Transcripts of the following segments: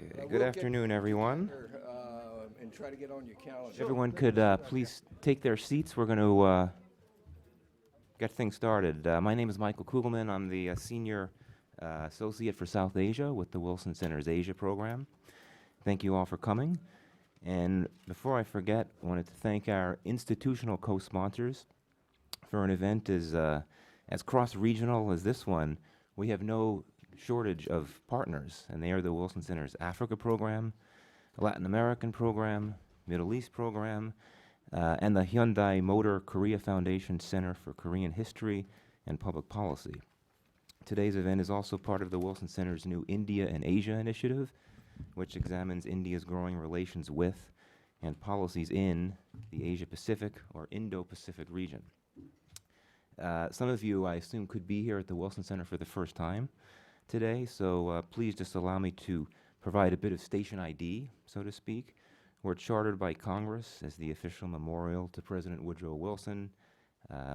Okay, good afternoon, everyone. And try to get on your calendar. Everyone could please take their seats. We're going to get things started. My name is Michael Kugelman. I'm the Senior Associate for South Asia with the Wilson Center's Asia program. Thank you all for coming. And before I forget, I wanted to thank our institutional co-sponsors for an event as cross-regional as this one. We have no shortage of partners, and they are the Wilson Center's Africa program, Latin American program, Middle East program, and the Hyundai Motor Korea Foundation Center for Korean History and Public Policy. Today's event is also part of the Wilson Center's new India and Asia initiative, which examines India's growing relations with and policies in the Asia-Pacific or Indo-Pacific region. Some of you, I assume, could be here at the Wilson Center for the first time today, so please just allow me to provide a bit of station ID, so to speak. We're chartered by Congress as the official memorial to President Woodrow Wilson.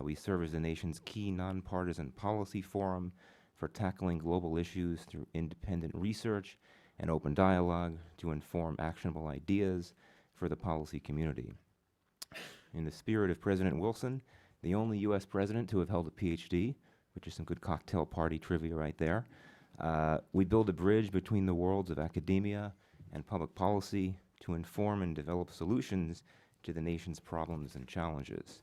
We serve as the nation's key nonpartisan policy forum for tackling global issues through independent research and open dialogue to inform actionable ideas for the policy community. In the spirit of President Wilson, the only U.S. president to have held a PhD, which is some good cocktail party trivia right there, we build a bridge between the worlds of academia and public policy to inform and develop solutions to the nation's problems and challenges.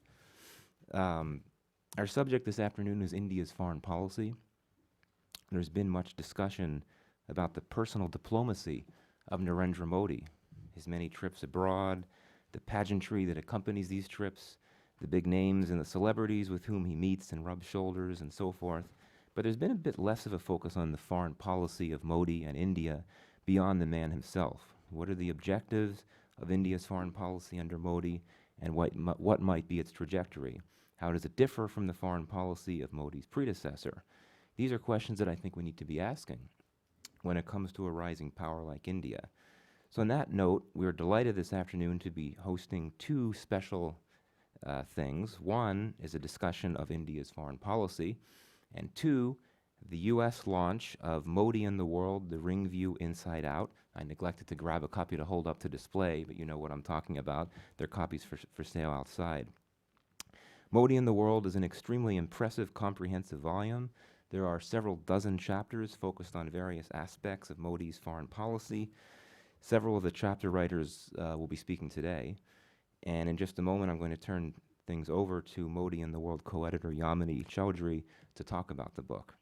Our subject this afternoon is India's foreign policy. There's been much discussion about the personal diplomacy of Narendra Modi, his many trips abroad, the pageantry that accompanies these trips, the big names and the celebrities with whom he meets and rubs shoulders and so forth. But there's been a bit less of a focus on the foreign policy of Modi and India beyond the man himself. What are the objectives of India's foreign policy under Modi, and what might be its trajectory? How does it differ from the foreign policy of Modi's predecessor? These are questions that I think we need to be asking when it comes to a rising power like India. So on that note, we're delighted this afternoon to be hosting two special things. One is a discussion of India's foreign policy, and two, the U.S. launch of Modi and the World, the Ring View Inside Out. I neglected to grab a copy to hold up to display, but you know what I'm talking about. There are copies for sale outside. Modi and the World is an extremely impressive, comprehensive volume. There are several dozen chapters focused on various aspects of Modi's foreign policy. Several of the chapter writers will be speaking today. And in just a moment, I'm going to turn things over to Modi and the World co-editor Yamini Chaudhry to talk about the book.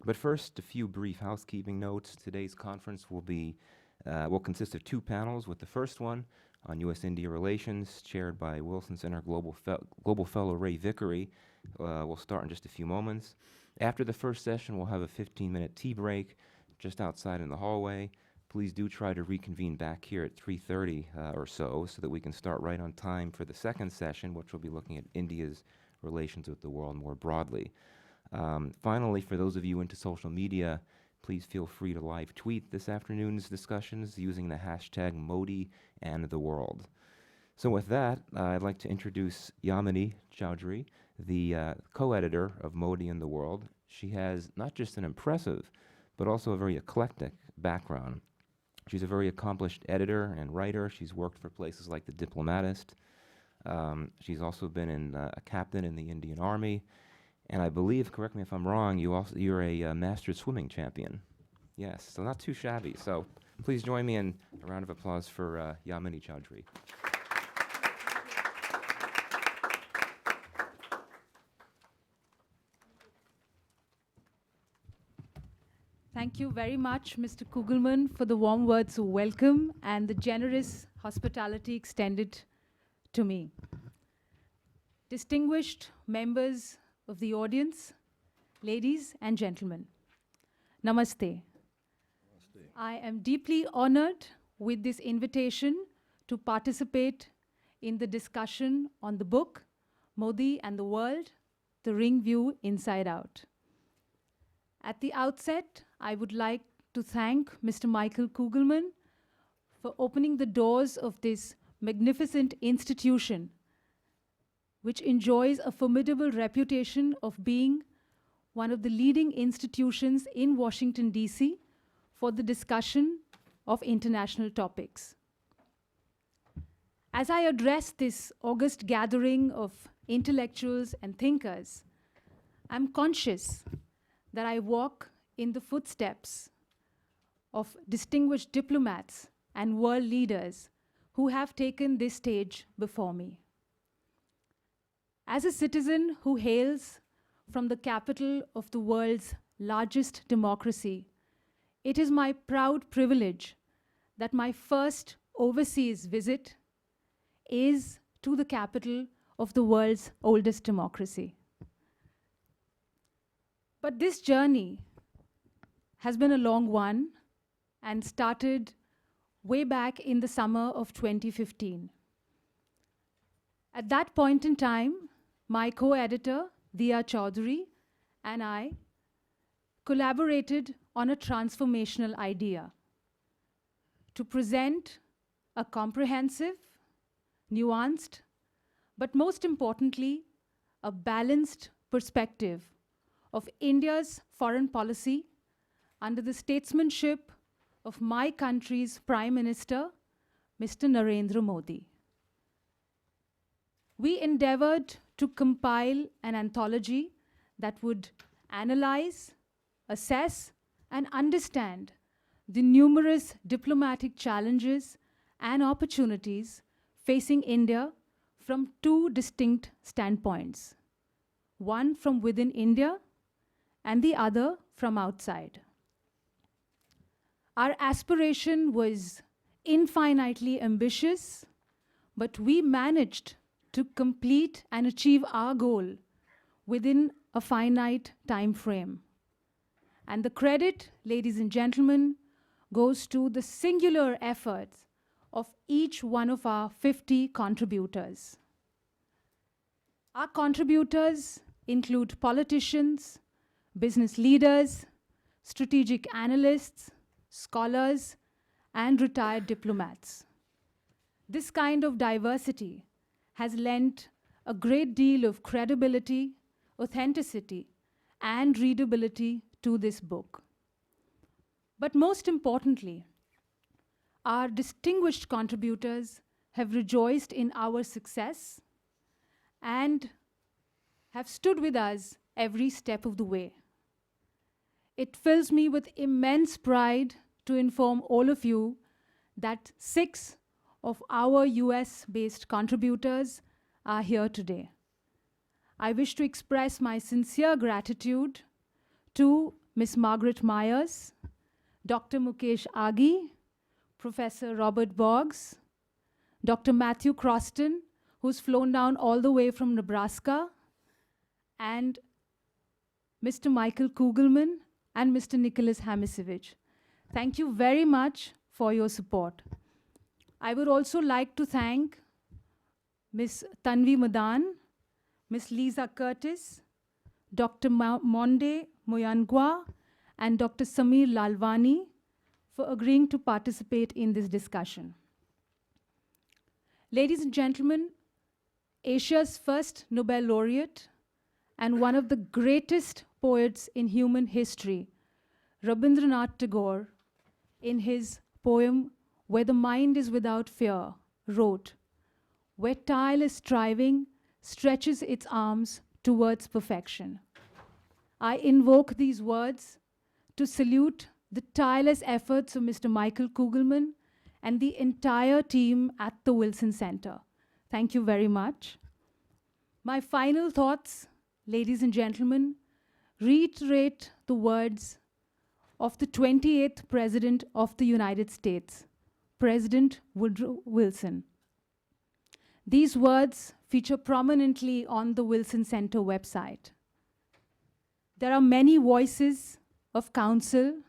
But first, a few brief housekeeping notes. Today's conference will consist of two panels, with the first one on U.S.-India relations, chaired by Wilson Center Global Fellow Ray Vickery. We'll start in just a few moments. After the first session, we'll have a 15-minute tea break just outside in the hallway. Please do try to reconvene back here at 3:30 or so that we can start right on time for the second session, which will be looking at India's relations with the world more broadly. Finally, for those of you into social media, please feel free to live tweet this afternoon's discussions using the hashtag Modi and the World. So with that, I'd like to introduce Yamini Chaudhry, the co-editor of Modi and the World. She has not just an impressive, but also a very eclectic background. She's a very accomplished editor and writer. She's worked for places like The Diplomatist. She's also been a captain in the Indian Army. And I believe, correct me if I'm wrong, you're a master swimming champion. Yes, so not too shabby. So please join me in a round of applause for Yamini Chaudhry. Thank you very much, Mr. Kugelman, for the warm words of welcome and the generous hospitality extended to me. Distinguished members of the audience, ladies and gentlemen, namaste. I am deeply honored with this invitation to participate in the discussion on the book, Modi and the World, The Ring View Inside Out. At the outset, I would like to thank Mr. Michael Kugelman for opening the doors of this magnificent institution, which enjoys a formidable reputation of being one of the leading institutions in Washington, D.C. for the discussion of international topics. As I address this august gathering of intellectuals and thinkers, I'm conscious that I walk in the footsteps of distinguished diplomats and world leaders who have taken this stage before me. As a citizen who hails from the capital of the world's largest democracy, it is my proud privilege that my first overseas visit is to the capital of the world's oldest democracy. But this journey has been a long one and started way back in the summer of 2015. At that point in time, my co-editor, Diya Chaudhary, and I collaborated on a transformational idea to present a comprehensive, nuanced, but most importantly, a balanced perspective of India's foreign policy under the statesmanship of my country's Prime Minister, Mr. Narendra Modi. We endeavored to compile an anthology that would analyze, assess, and understand the numerous diplomatic challenges and opportunities facing India from two distinct standpoints, one from within India and the other from outside. Our aspiration was infinitely ambitious, but we managed to complete and achieve our goal within a finite time frame. And the credit, ladies and gentlemen, goes to the singular efforts of each one of our 50 contributors. Our contributors include politicians, business leaders, strategic analysts, scholars, and retired diplomats. This kind of diversity has lent a great deal of credibility, authenticity, and readability to this book. But most importantly, our distinguished contributors have rejoiced in our success and have stood with us every step of the way. It fills me with immense pride to inform all of you that 6 of our US-based contributors are here today. I wish to express my sincere gratitude to Ms. Margaret Myers, Dr. Mukesh Aghi, Professor Robert Boggs, Dr. Matthew Croston, who's flown down all the way from Nebraska, and Mr. Michael Kugelman and Mr. Nicholas Hamisevich. Thank you very much for your support. I would also like to thank Ms. Tanvi Madan, Ms. Lisa Curtis, Dr. Monde Moyangwa, and Dr. Samir Lalwani for agreeing to participate in this discussion. Ladies and gentlemen, Asia's first Nobel laureate and one of the greatest poets in human history, Rabindranath Tagore, in his poem, Where the Mind is Without Fear, wrote, "Where tireless striving stretches its arms towards perfection." I invoke these words to salute the tireless efforts of Mr. Michael Kugelman and the entire team at the Wilson Center. Thank you very much. My final thoughts, ladies and gentlemen, reiterate the words of the 28th President of the United States, President Woodrow Wilson. These words feature prominently on the Wilson Center website. There are many voices of counsel,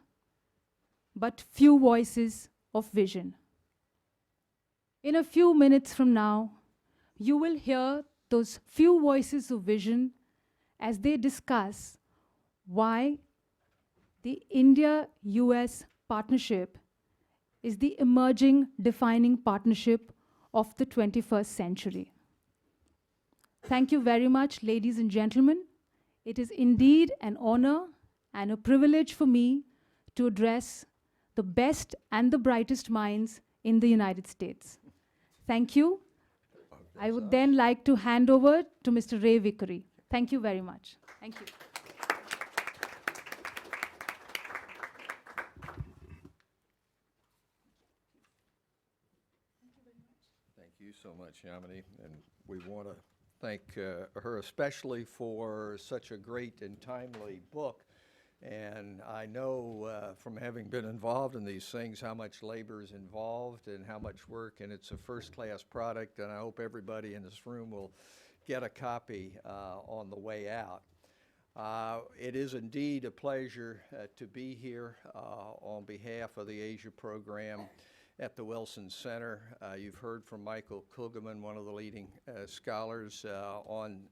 but few voices of vision. In a few minutes from now, you will hear those few voices of vision as they discuss why the India-US partnership is the emerging defining partnership of the 21st century. Thank you very much, ladies and gentlemen. It is indeed an honor and a privilege for me to address the best and the brightest minds in the United States. Thank you. I would then like to hand over to Mr. Ray Vickery. Thank you very much. Thank you. Thank you so much, Yamini, and we want to thank her especially for such a great and timely book. And I know from having been involved in these things how much labor is involved and how much work, and it's a first-class product, and I hope everybody in this room will get a copy on the way out. It is indeed a pleasure to be here on behalf of the Asia program at the Wilson Center. You've heard from Michael Kugelman, one of the leading scholars on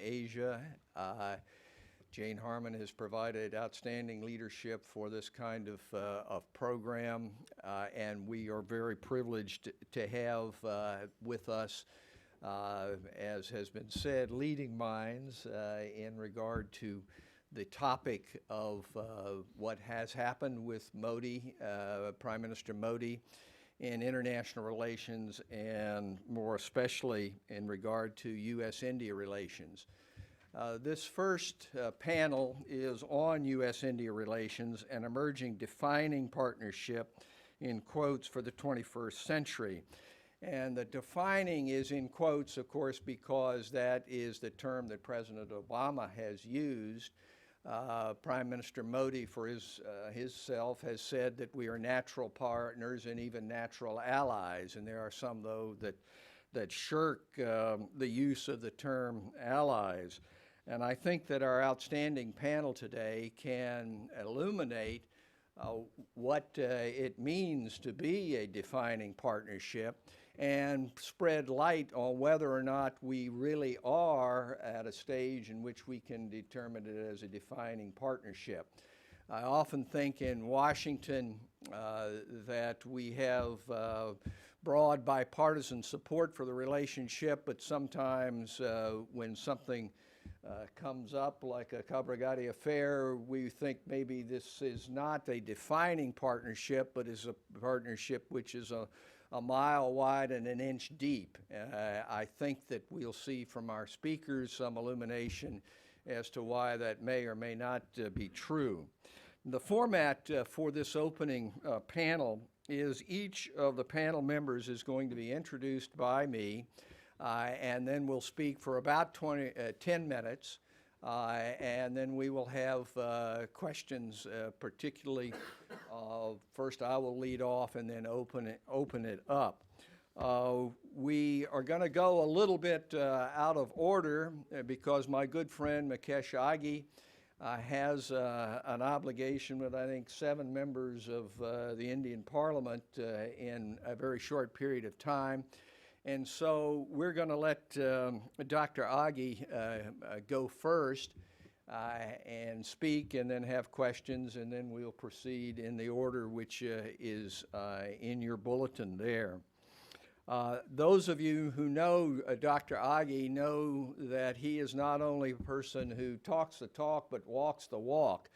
Asia. Jane Harmon has provided outstanding leadership for this kind of program, and we are very privileged to have with us, as has been said, leading minds in regard to the topic of what has happened with Modi, Prime Minister Modi, in international relations, and more especially in regard to U.S.-India relations. This first panel is on U.S.-India relations, an emerging defining partnership, in quotes, for the 21st century. And the defining is in quotes, of course, because that is the term that President Obama has used. Prime Minister Modi, for himself, has said that we are natural partners and even natural allies. And there are some, though, that shirk the use of the term allies. And I think that our outstanding panel today can illuminate what it means to be a defining partnership and spread light on whether or not we really are at a stage in which we can determine it as a defining partnership. I often think in Washington that we have broad bipartisan support for the relationship, but sometimes when something comes up like a Kabulgadi affair, we think maybe this is not a defining partnership, but is a partnership which is a mile wide and an inch deep. I think that we'll see from our speakers some illumination as to why that may or may not be true. The format for this opening panel is each of the panel members is going to be introduced by me, and then we'll speak for about 10 minutes, and then we will have questions, particularly first I will lead off and then open it up. We are going to go a little bit out of order because my good friend Mukesh Aghi has an obligation with, I think, 7 members of the Indian Parliament in a very short period of time. And so we're going to let Dr. Aghi go first and speak, and then have questions, and then we'll proceed in the order which is in your bulletin there. Those of you who know Dr. Aghi know that he is not only a person who talks the talk, but walks the walk.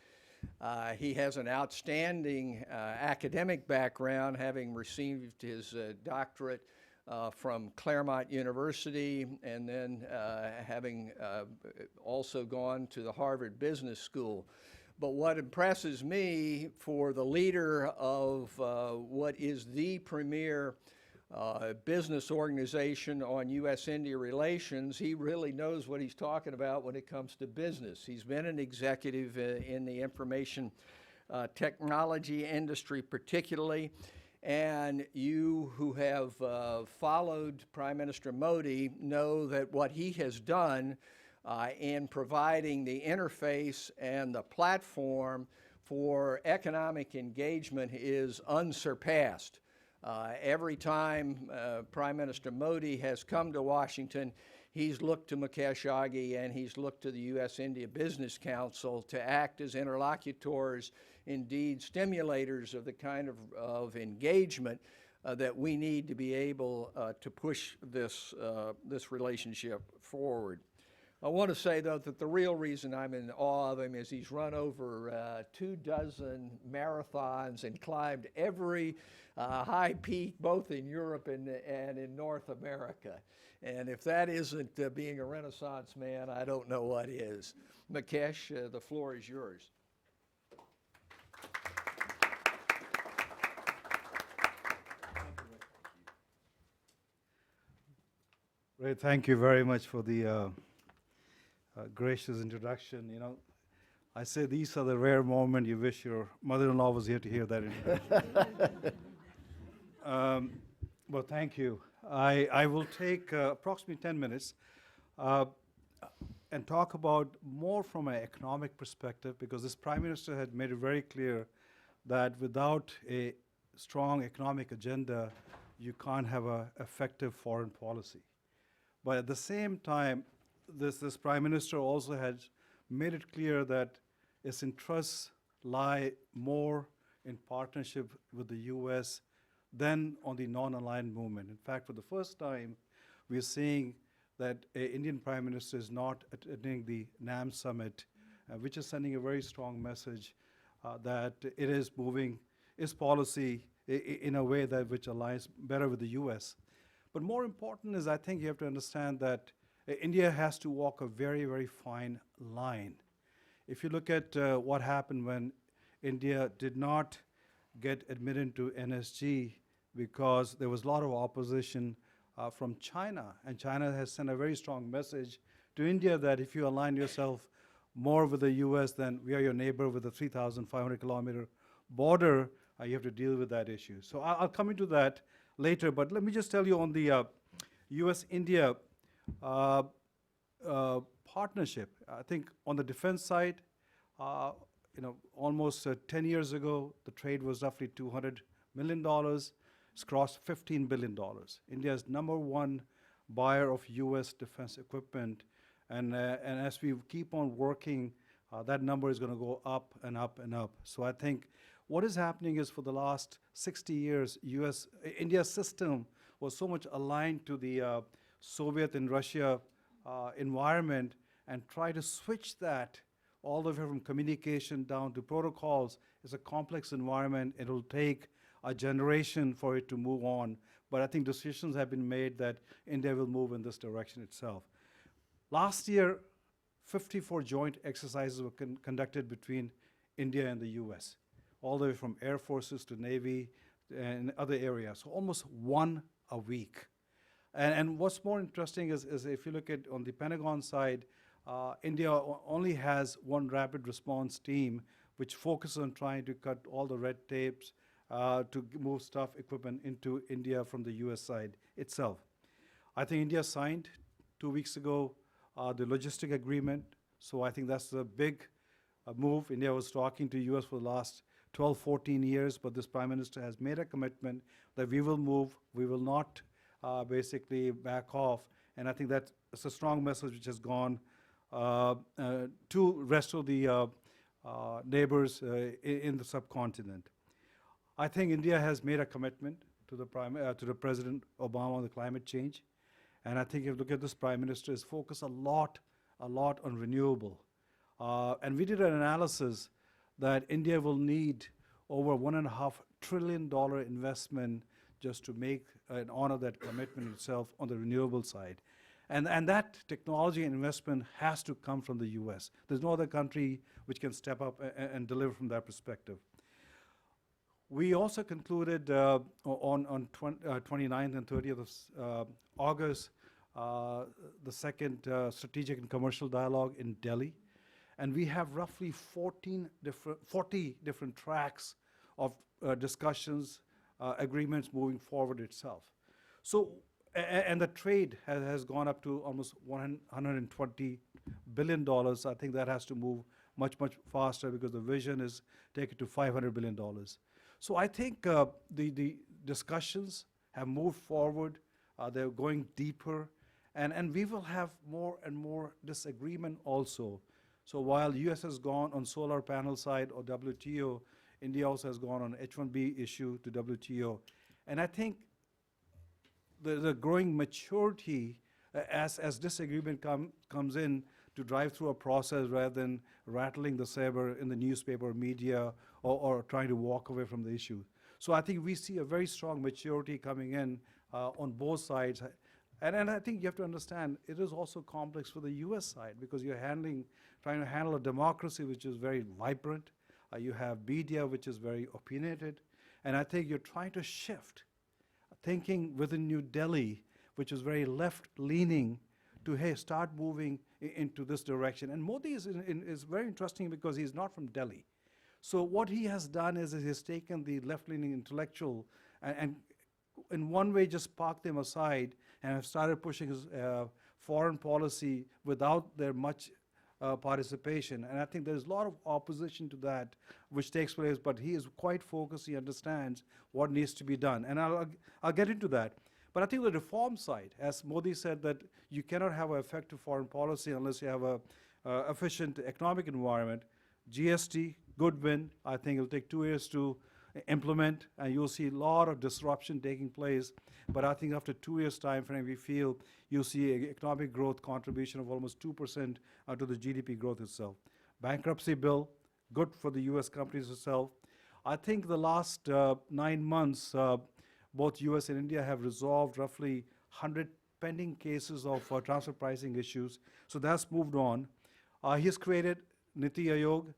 He has an outstanding academic background, having received his doctorate from Claremont University, and then having also gone to the Harvard Business School. But what impresses me for the leader of what is the premier business organization on U.S.-India relations, he really knows what he's talking about when it comes to business. He's been an executive in the information technology industry particularly, and you who have followed Prime Minister Modi know that what he has done in providing the interface and the platform for economic engagement is unsurpassed. Every time Prime Minister Modi has come to Washington, he's looked to Mukesh Aghi and he's looked to the U.S.-India Business Council to act as interlocutors, indeed stimulators of the kind of engagement that we need to be able to push this relationship forward. I want to say, though, that the real reason I'm in awe of him is he's run over 24 marathons and climbed every high peak, both in Europe and in North America. And if that isn't being a Renaissance man, I don't know what is. Mukesh, the floor is yours. Ray, thank you very much for the gracious introduction. You know, I say these are the rare moments you wish your mother-in-law was here to hear that introduction. Well, thank you. I will take approximately 10 minutes and talk about more from an economic perspective, because this Prime Minister had made it very clear that without a strong economic agenda, you can't have an effective foreign policy. But at the same time, this Prime Minister also had made it clear that its interests lie more in partnership with the US than on the non-aligned movement. In fact, for the first time, we are seeing that an Indian Prime Minister is not attending the NAM summit, which is sending a very strong message that it is moving its policy in a way that which aligns better with the US. But more important is, I think you have to understand that India has to walk a very, very fine line. If you look at what happened when India did not get admitted to NSG, because there was a lot of opposition from China, and China has sent a very strong message to India that if you align yourself more with the US, then we are your neighbor with a 3,500 kilometer border, you have to deal with that issue. So I'll come into that later, but let me just tell you on the US-India partnership. I think on the defense side, almost 10 years ago, the trade was roughly $200 million. It's crossed $15 billion. India is #1 buyer of US defense equipment, and as we keep on working, that number is going to go up and up and up. So I think what is happening is, for the last 60 years, India's system was so much aligned to the Soviet and Russia environment, and try to switch that all the way from communication down to protocols is a complex environment. It will take a generation for it to move on. But I think decisions have been made that India will move in this direction itself. Last year, 54 joint exercises were conducted between India and the US, all the way from air forces to Navy and other areas, so almost one a week. And what's more interesting is if you look at on the Pentagon side, India only has one rapid response team which focuses on trying to cut all the red tapes to move stuff, equipment into India from the US side itself. I think India signed 2 weeks ago the logistic agreement, so I think that's a big move. India was talking to US for the last 12, 14 years, but this Prime Minister has made a commitment that we will move, we will not basically back off, and I think that's a strong message which has gone to rest of the neighbors in the subcontinent. I think India has made a commitment to the President Obama on the climate change, and I think if you look at this Prime Minister, is focused a lot on renewable. And we did an analysis that India will need over $1.5 trillion investment just to make and honor that commitment itself on the renewable side. And that technology and investment has to come from the US. There's no other country which can step up and deliver from that perspective. We also concluded on 29th and 30th of August the second strategic and commercial dialogue in Delhi. And we have roughly 40 different tracks of discussions, agreements moving forward itself. So, and the trade has gone up to almost $120 billion. I think that has to move much faster, because the vision is taken to $500 billion. So I think the discussions have moved forward. They're going deeper, and we will have more and more disagreement also. So while US has gone on solar panel side or WTO, India also has gone on H-1B issue to WTO. And I think the growing maturity as disagreement comes in, to drive through a process rather than rattling the saber in the newspaper, media, or trying to walk away from the issue. So I think we see a very strong maturity coming in on both sides. And I think you have to understand, it is also complex for the US side because you're trying to handle a democracy which is very vibrant. You have media which is very opinionated. And I think you're trying to shift thinking within New Delhi, which is very left-leaning, to, hey, start moving into this direction. And Modi is very interesting because he's not from Delhi. So what he has done is he's taken the left-leaning intellectual and in one way just parked them aside and have started pushing his foreign policy without their much participation. And I think there's a lot of opposition to that which takes place, but he is quite focused. He understands what needs to be done. And I'll get into that. But I think the reform side, as Modi said, that you cannot have an effective foreign policy unless you have a efficient economic environment. GST, good win. I think it'll take 2 years to implement, and you'll see a lot of disruption taking place. But I think after 2 years' time frame, we feel you'll see an economic growth contribution of almost 2% to the GDP growth itself. Bankruptcy bill, good for the US companies itself. I think the last 9 months, both US and India have resolved roughly 100 pending cases of transfer pricing issues. So that's moved on. He's created Niti Aayog.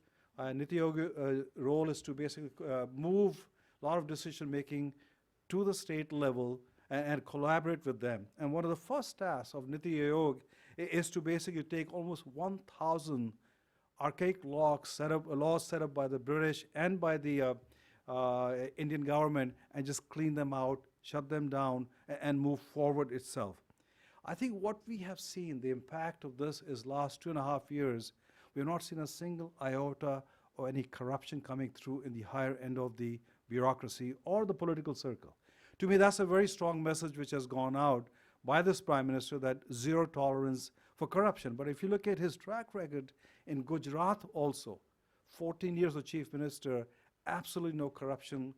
Niti Aayog role is to basically move a lot of decision making to the state level and collaborate with them. And one of the first tasks of Niti Aayog is to basically take almost 1,000 archaic laws set up by the British and by the Indian government and just clean them out, shut them down, and move forward itself. I think what we have seen, the impact of this is last 2.5 years, we have not seen a single iota or any corruption coming through in the higher end of the bureaucracy or the political circle. To me, that's a very strong message which has gone out by this Prime Minister, that zero tolerance for corruption. But if you look at his track record in Gujarat also, 14 years of Chief Minister, absolutely no corruption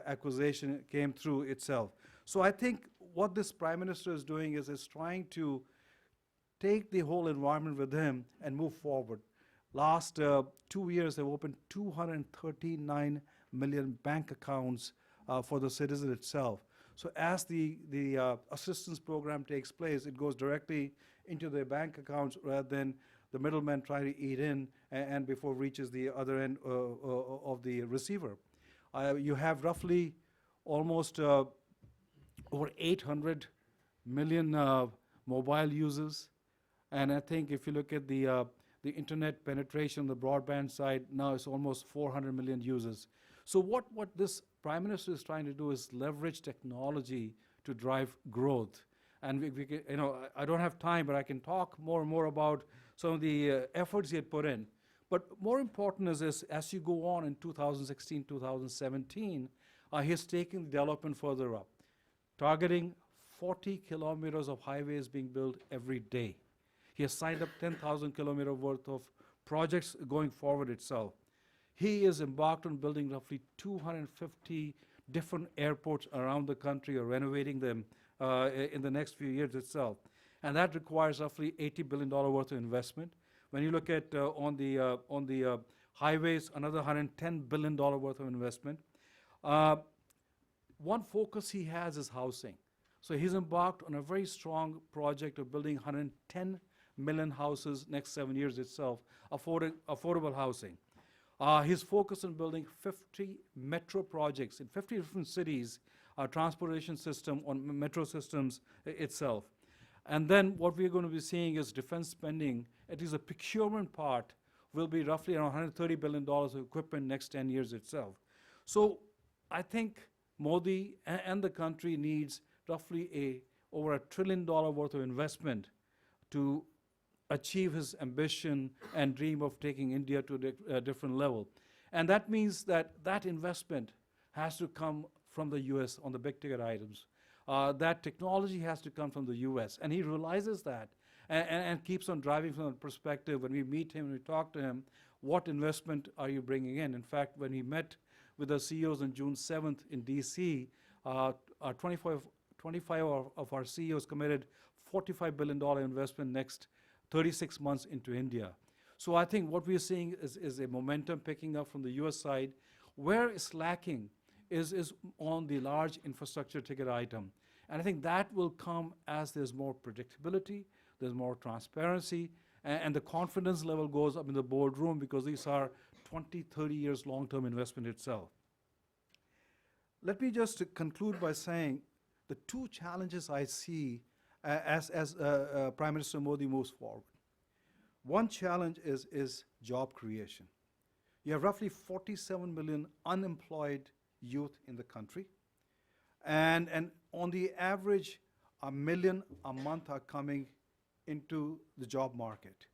accusation came through itself. So I think what this Prime Minister is doing is trying to take the whole environment with him and move forward. Last 2 years, they've opened 239 million bank accounts for the citizen itself. So as the assistance program takes place, it goes directly into their bank accounts rather than the middlemen try to eat in and before it reaches the other end of the receiver. You have roughly almost over 800 million mobile users. And I think if you look at the internet penetration, the broadband side, now it's almost 400 million users. So what this Prime Minister is trying to do is leverage technology to drive growth. And we can, I don't have time, but I can talk more and more about some of the efforts he had put in. But more important is this, as you go on in 2016, 2017, he's taking the development further up, targeting 40 kilometers of highways being built every day. He has signed up 10,000 kilometers worth of projects going forward itself. He is embarked on building roughly 250 different airports around the country or renovating them in the next few years itself. And that requires roughly $80 billion worth of investment. When you look at on the highways, another $110 billion worth of investment. One focus he has is housing. So he's embarked on a very strong project of building 110 million houses next 7 years itself, affordable housing. He's focused on building 50 metro projects in 50 different cities, transportation system on metro systems itself. And then what we're going to be seeing is defense spending, at least the procurement part, will be roughly around $130 billion of equipment next 10 years itself. So I think Modi and the country needs roughly over $1 trillion worth of investment to achieve his ambition and dream of taking India to a different level. And that means that that investment has to come from the US on the big ticket items. That technology has to come from the US. And he realizes that and keeps on driving from that perspective. When we meet him and we talk to him, what investment are you bringing in? In fact, when he met with the CEOs on June 7th in DC, 25 of our CEOs committed $45 billion investment next 36 months into India. So I think what we are seeing is a momentum picking up from the US side. Where it's lacking is on the large infrastructure ticket item. And I think that will come as there's more predictability, there's more transparency, and the confidence level goes up in the boardroom because these are 20, 30 years long-term investment itself. Let me just conclude by saying the two challenges I see as Prime Minister Modi moves forward. One challenge is job creation. You have roughly 47 million unemployed youth in the country. And on the average, 1 million a month are coming into the job market.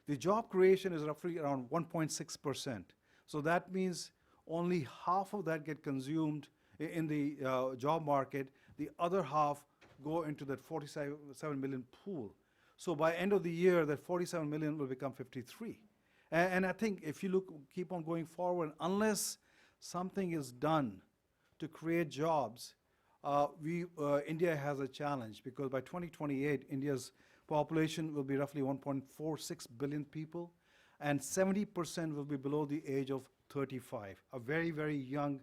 The job creation is roughly around 1.6%. So that means only half of that get consumed in the job market. The other half go into that 47 million pool. So by end of the year, that 47 million will become 53. And I think if you keep on going forward, unless something is done to create jobs, India has a challenge because by 2028, India's population will be roughly 1.46 billion people, and 70% will be below the age of 35, a very, very young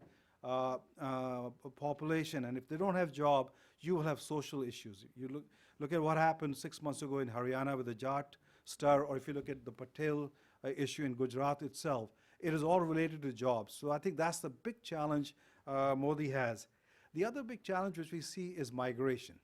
population. And if they don't have job, you will have social issues. You look at what happened 6 months ago in Haryana with the Jat star, or if you look at the Patel issue in Gujarat itself, it is all related to jobs. So I think that's the big challenge Modi has. The other big challenge which we see is migration.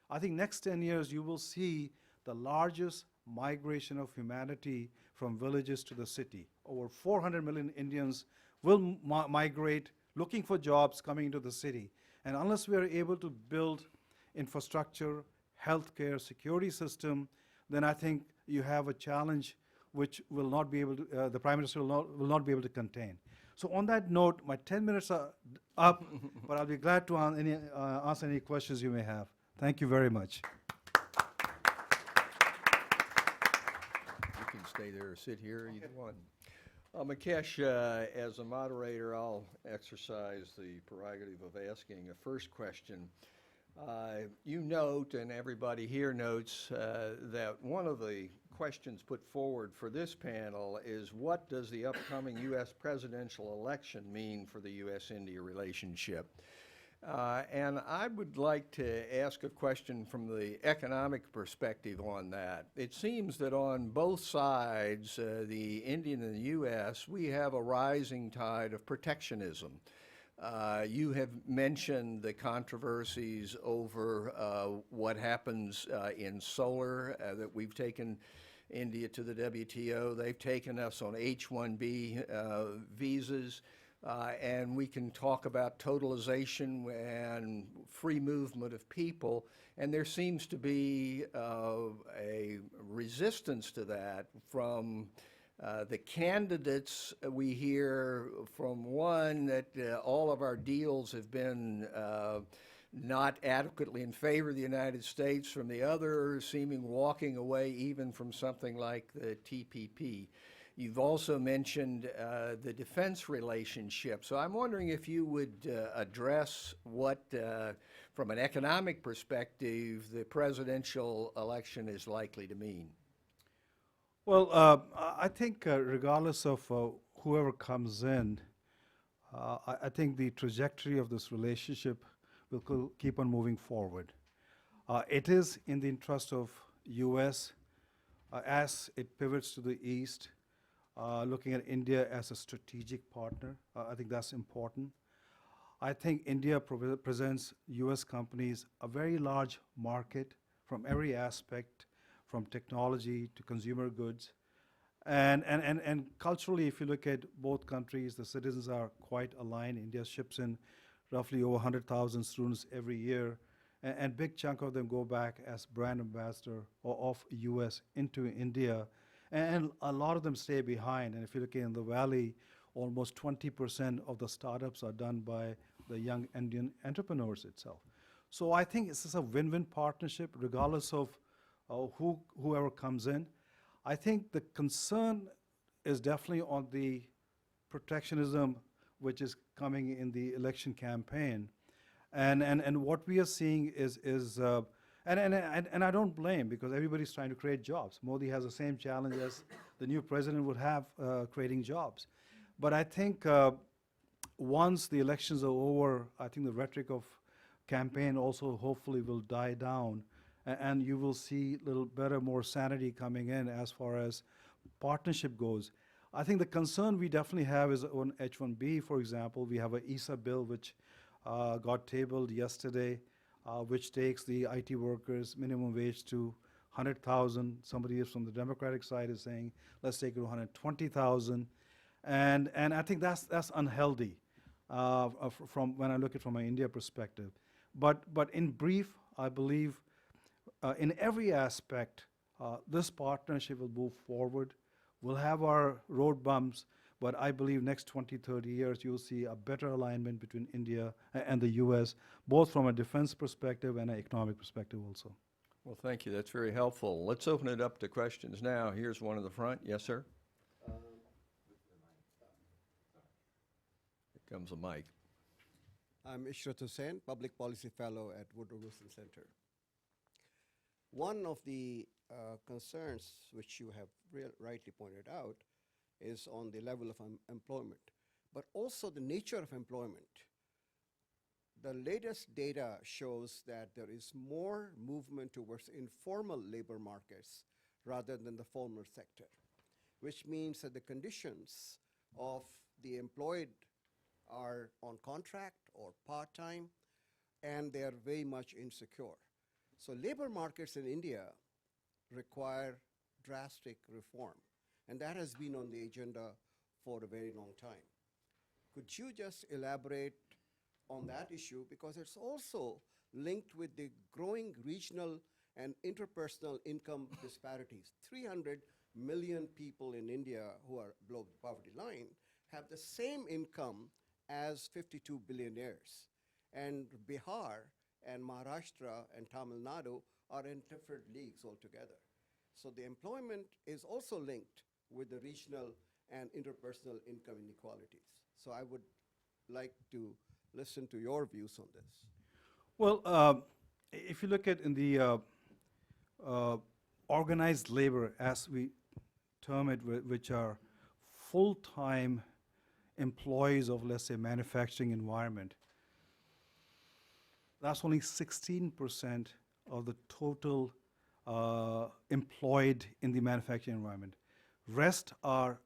I think next 10 years you will see the largest migration of humanity from villages to the city. Over 400 million Indians will migrate looking for jobs coming into the city. And unless we are able to build infrastructure, healthcare, security system, then I think you have a challenge which will not be able to, the Prime Minister will not be able to contain. So on that note, my 10 minutes are up, but I'll be glad to answer any questions you may have. Thank you very much. You can stay there or sit here, either one. Mukesh, as a moderator, I'll exercise the prerogative of asking a first question. You note, and everybody here notes, that one of the questions put forward for this panel is, what does the upcoming U.S. presidential election mean for the U.S.-India relationship? And I would like to ask a question from the economic perspective on that. It seems that on both sides, the Indian and the U.S., we have a rising tide of protectionism. You have mentioned the controversies over what happens in solar, that we've taken India to the WTO. They've taken us on H-1B visas. And we can talk about totalization and free movement of people. And there seems to be a resistance to that from the candidates. We hear from one that all of our deals have been not adequately in favor of the United States, from the other seeming walking away even from something like the TPP. You've also mentioned the defense relationship. So I'm wondering if you would address what, from an economic perspective, the presidential election is likely to mean. Well, I think regardless of whoever comes in, I think the trajectory of this relationship will keep on moving forward. It is in the interest of U.S. As it pivots to the east, looking at India as a strategic partner. I think that's important. I think India presents U.S. companies a very large market from every aspect, from technology to consumer goods. And culturally, if you look at both countries, the citizens are quite aligned. India ships in roughly over 100,000 students every year, and big chunk of them go back as brand ambassador of U.S. into India. And a lot of them stay behind. And if you look in the Valley, almost 20% of the startups are done by the young Indian entrepreneurs itself. So I think this is a win-win partnership, regardless of whoever comes in. I think the concern is definitely on the protectionism, which is coming in the election campaign. And what we are seeing is And I don't blame, because everybody's trying to create jobs. Modi has the same challenge as the new president would have, creating jobs. But I think once the elections are over, I think the rhetoric of campaign also hopefully will die down, and you will see a little better, more sanity coming in as far as partnership goes. I think the concern we definitely have is on H-1B, for example. We have a ESA bill which got tabled yesterday, which takes the IT workers' minimum wage to 100,000. Somebody from the Democratic side is saying, let's take it to 120,000. And I think that's unhealthy from when I look at it from an India perspective. But in brief, I believe in every aspect, this partnership will move forward. We'll have our road bumps, but I believe next 20, 30 years, you'll see a better alignment between India and the US, both from a defense perspective and an economic perspective also. Well, thank you. That's very helpful. Let's open it up to questions now. Here's one in the front. Yes, sir? Here comes a mic. I'm Ishrat Hussain, Public Policy Fellow at Woodrow Wilson Center. One of the concerns which you have rightly pointed out is on the level of employment, but also the nature of employment. The latest data shows that there is more movement towards informal labor markets rather than the formal sector, which means that the conditions of the employed are on contract or part-time, and they are very much insecure. So labor markets in India require drastic reform, and that has been on the agenda for a very long time. Could you just elaborate on that issue, because it's also linked with the growing regional and interpersonal income disparities. 300 million people in India who are below the poverty line have the same income as 52 billionaires. And Bihar and Maharashtra and Tamil Nadu are in different leagues altogether. So the employment is also linked with the regional and interpersonal income inequalities. So I would like to listen to your views on this. Well, if you look at in the organized labor, as we term it, which are full-time employees of, let's say, manufacturing environment, that's only 16% of the total employed in the manufacturing environment. Rest are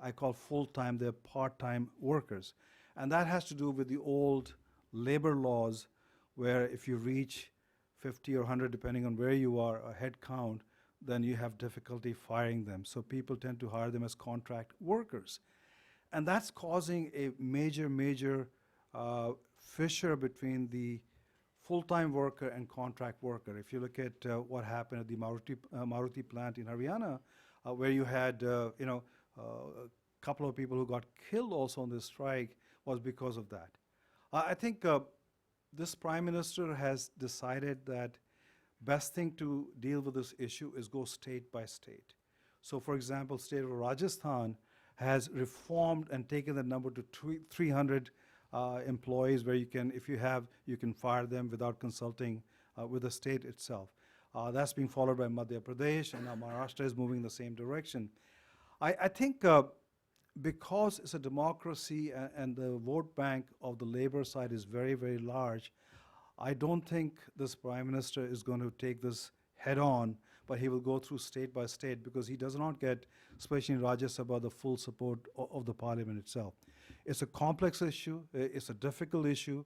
I call full-time, they're part-time workers. And that has to do with the old labor laws, where if you reach 50 or 100, depending on where you are, a head count, then you have difficulty firing them. So people tend to hire them as contract workers. And that's causing a major fissure between the full-time worker and contract worker. If you look at what happened at the Maruti plant in Haryana, where you had a couple of people who got killed also on this strike, was because of that. I think this Prime Minister has decided that best thing to deal with this issue is go state by state. So for example, state of Rajasthan has reformed and taken the number to 300 employees, where you can, if you have, you can fire them without consulting with the state itself. That's being followed by Madhya Pradesh, and now Maharashtra is moving in the same direction. I think because it's a democracy and the vote bank of the labor side is very large, I don't think this Prime Minister is going to take this head on, but he will go through state by state, because he does not get, especially in Rajya Sabha, the full support of the parliament itself. It's a complex issue, it's a difficult issue,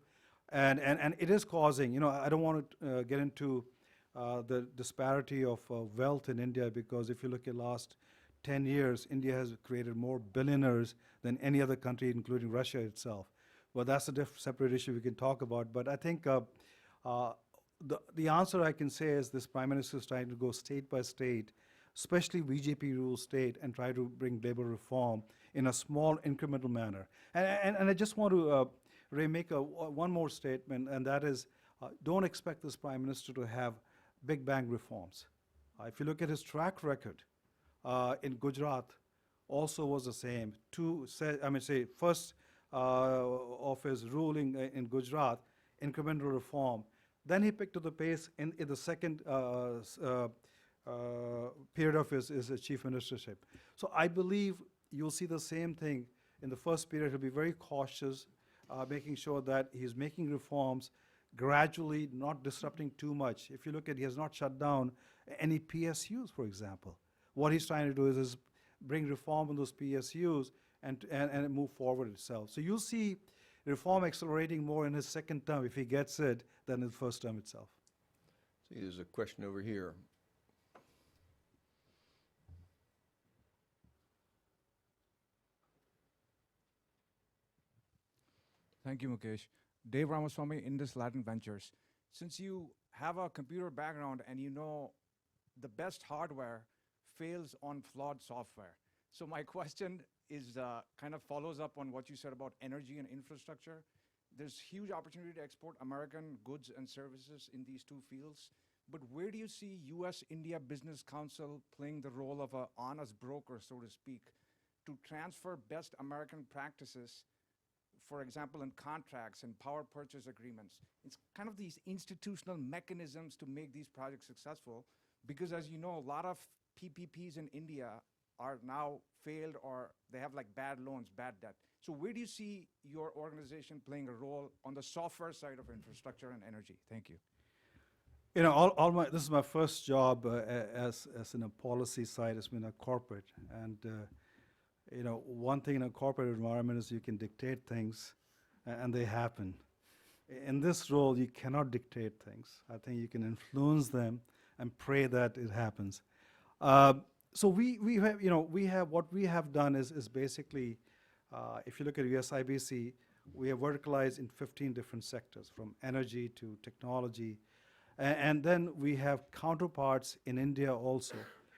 and it is causing, I don't want to get into the disparity of wealth in India, because if you look at last 10 years, India has created more billionaires than any other country, including Russia itself. Well, that's a separate issue we can talk about. But I think the answer I can say is this Prime Minister is trying to go state by state, especially BJP ruled state, and try to bring labor reform in a small incremental manner. And I just want to make one more statement, and that is, don't expect this Prime Minister to have big bang reforms. If you look at his track record, in Gujarat also was the same. First of his ruling in Gujarat, incremental reform, Then he picked up the pace in the second period of his chief ministership. So I believe you'll see the same thing. In the first period, he'll be very cautious, making sure that he's making reforms gradually, not disrupting too much. If you look at, he has not shut down any PSUs, for example. What he's trying to do is bring reform in those PSUs and move forward itself. So you'll see reform accelerating more in his second term, if he gets it, than in the first term itself. See, there's a question over here. Thank you, Mukesh. Dave Ramaswamy, Indus Latin Ventures. Since you have a computer background and you know the best hardware fails on flawed software. So my question is kind of follows up on what you said about energy and infrastructure. There's huge opportunity to export American goods and services in these two fields. But where do you see US-India Business Council playing the role of an honest broker, so to speak, to transfer best American practices, for example, in contracts and power purchase agreements? It's kind of these institutional mechanisms to make these projects successful, because as you know, a lot of PPPs in India are now failed, or they have like bad loans, bad debt. So where do you see your organization playing a role on the software side of infrastructure and energy? Thank you. You know, this is my first job as in a policy side, has been a corporate. And you know, one thing in a corporate environment is you can dictate things, and they happen. In this role, you cannot dictate things. I think you can influence them and pray that it happens. So we have, you know, what we have done is basically, if you look at USIBC, we have verticalized in 15 different sectors, from energy to technology. And then we have counterparts in India also,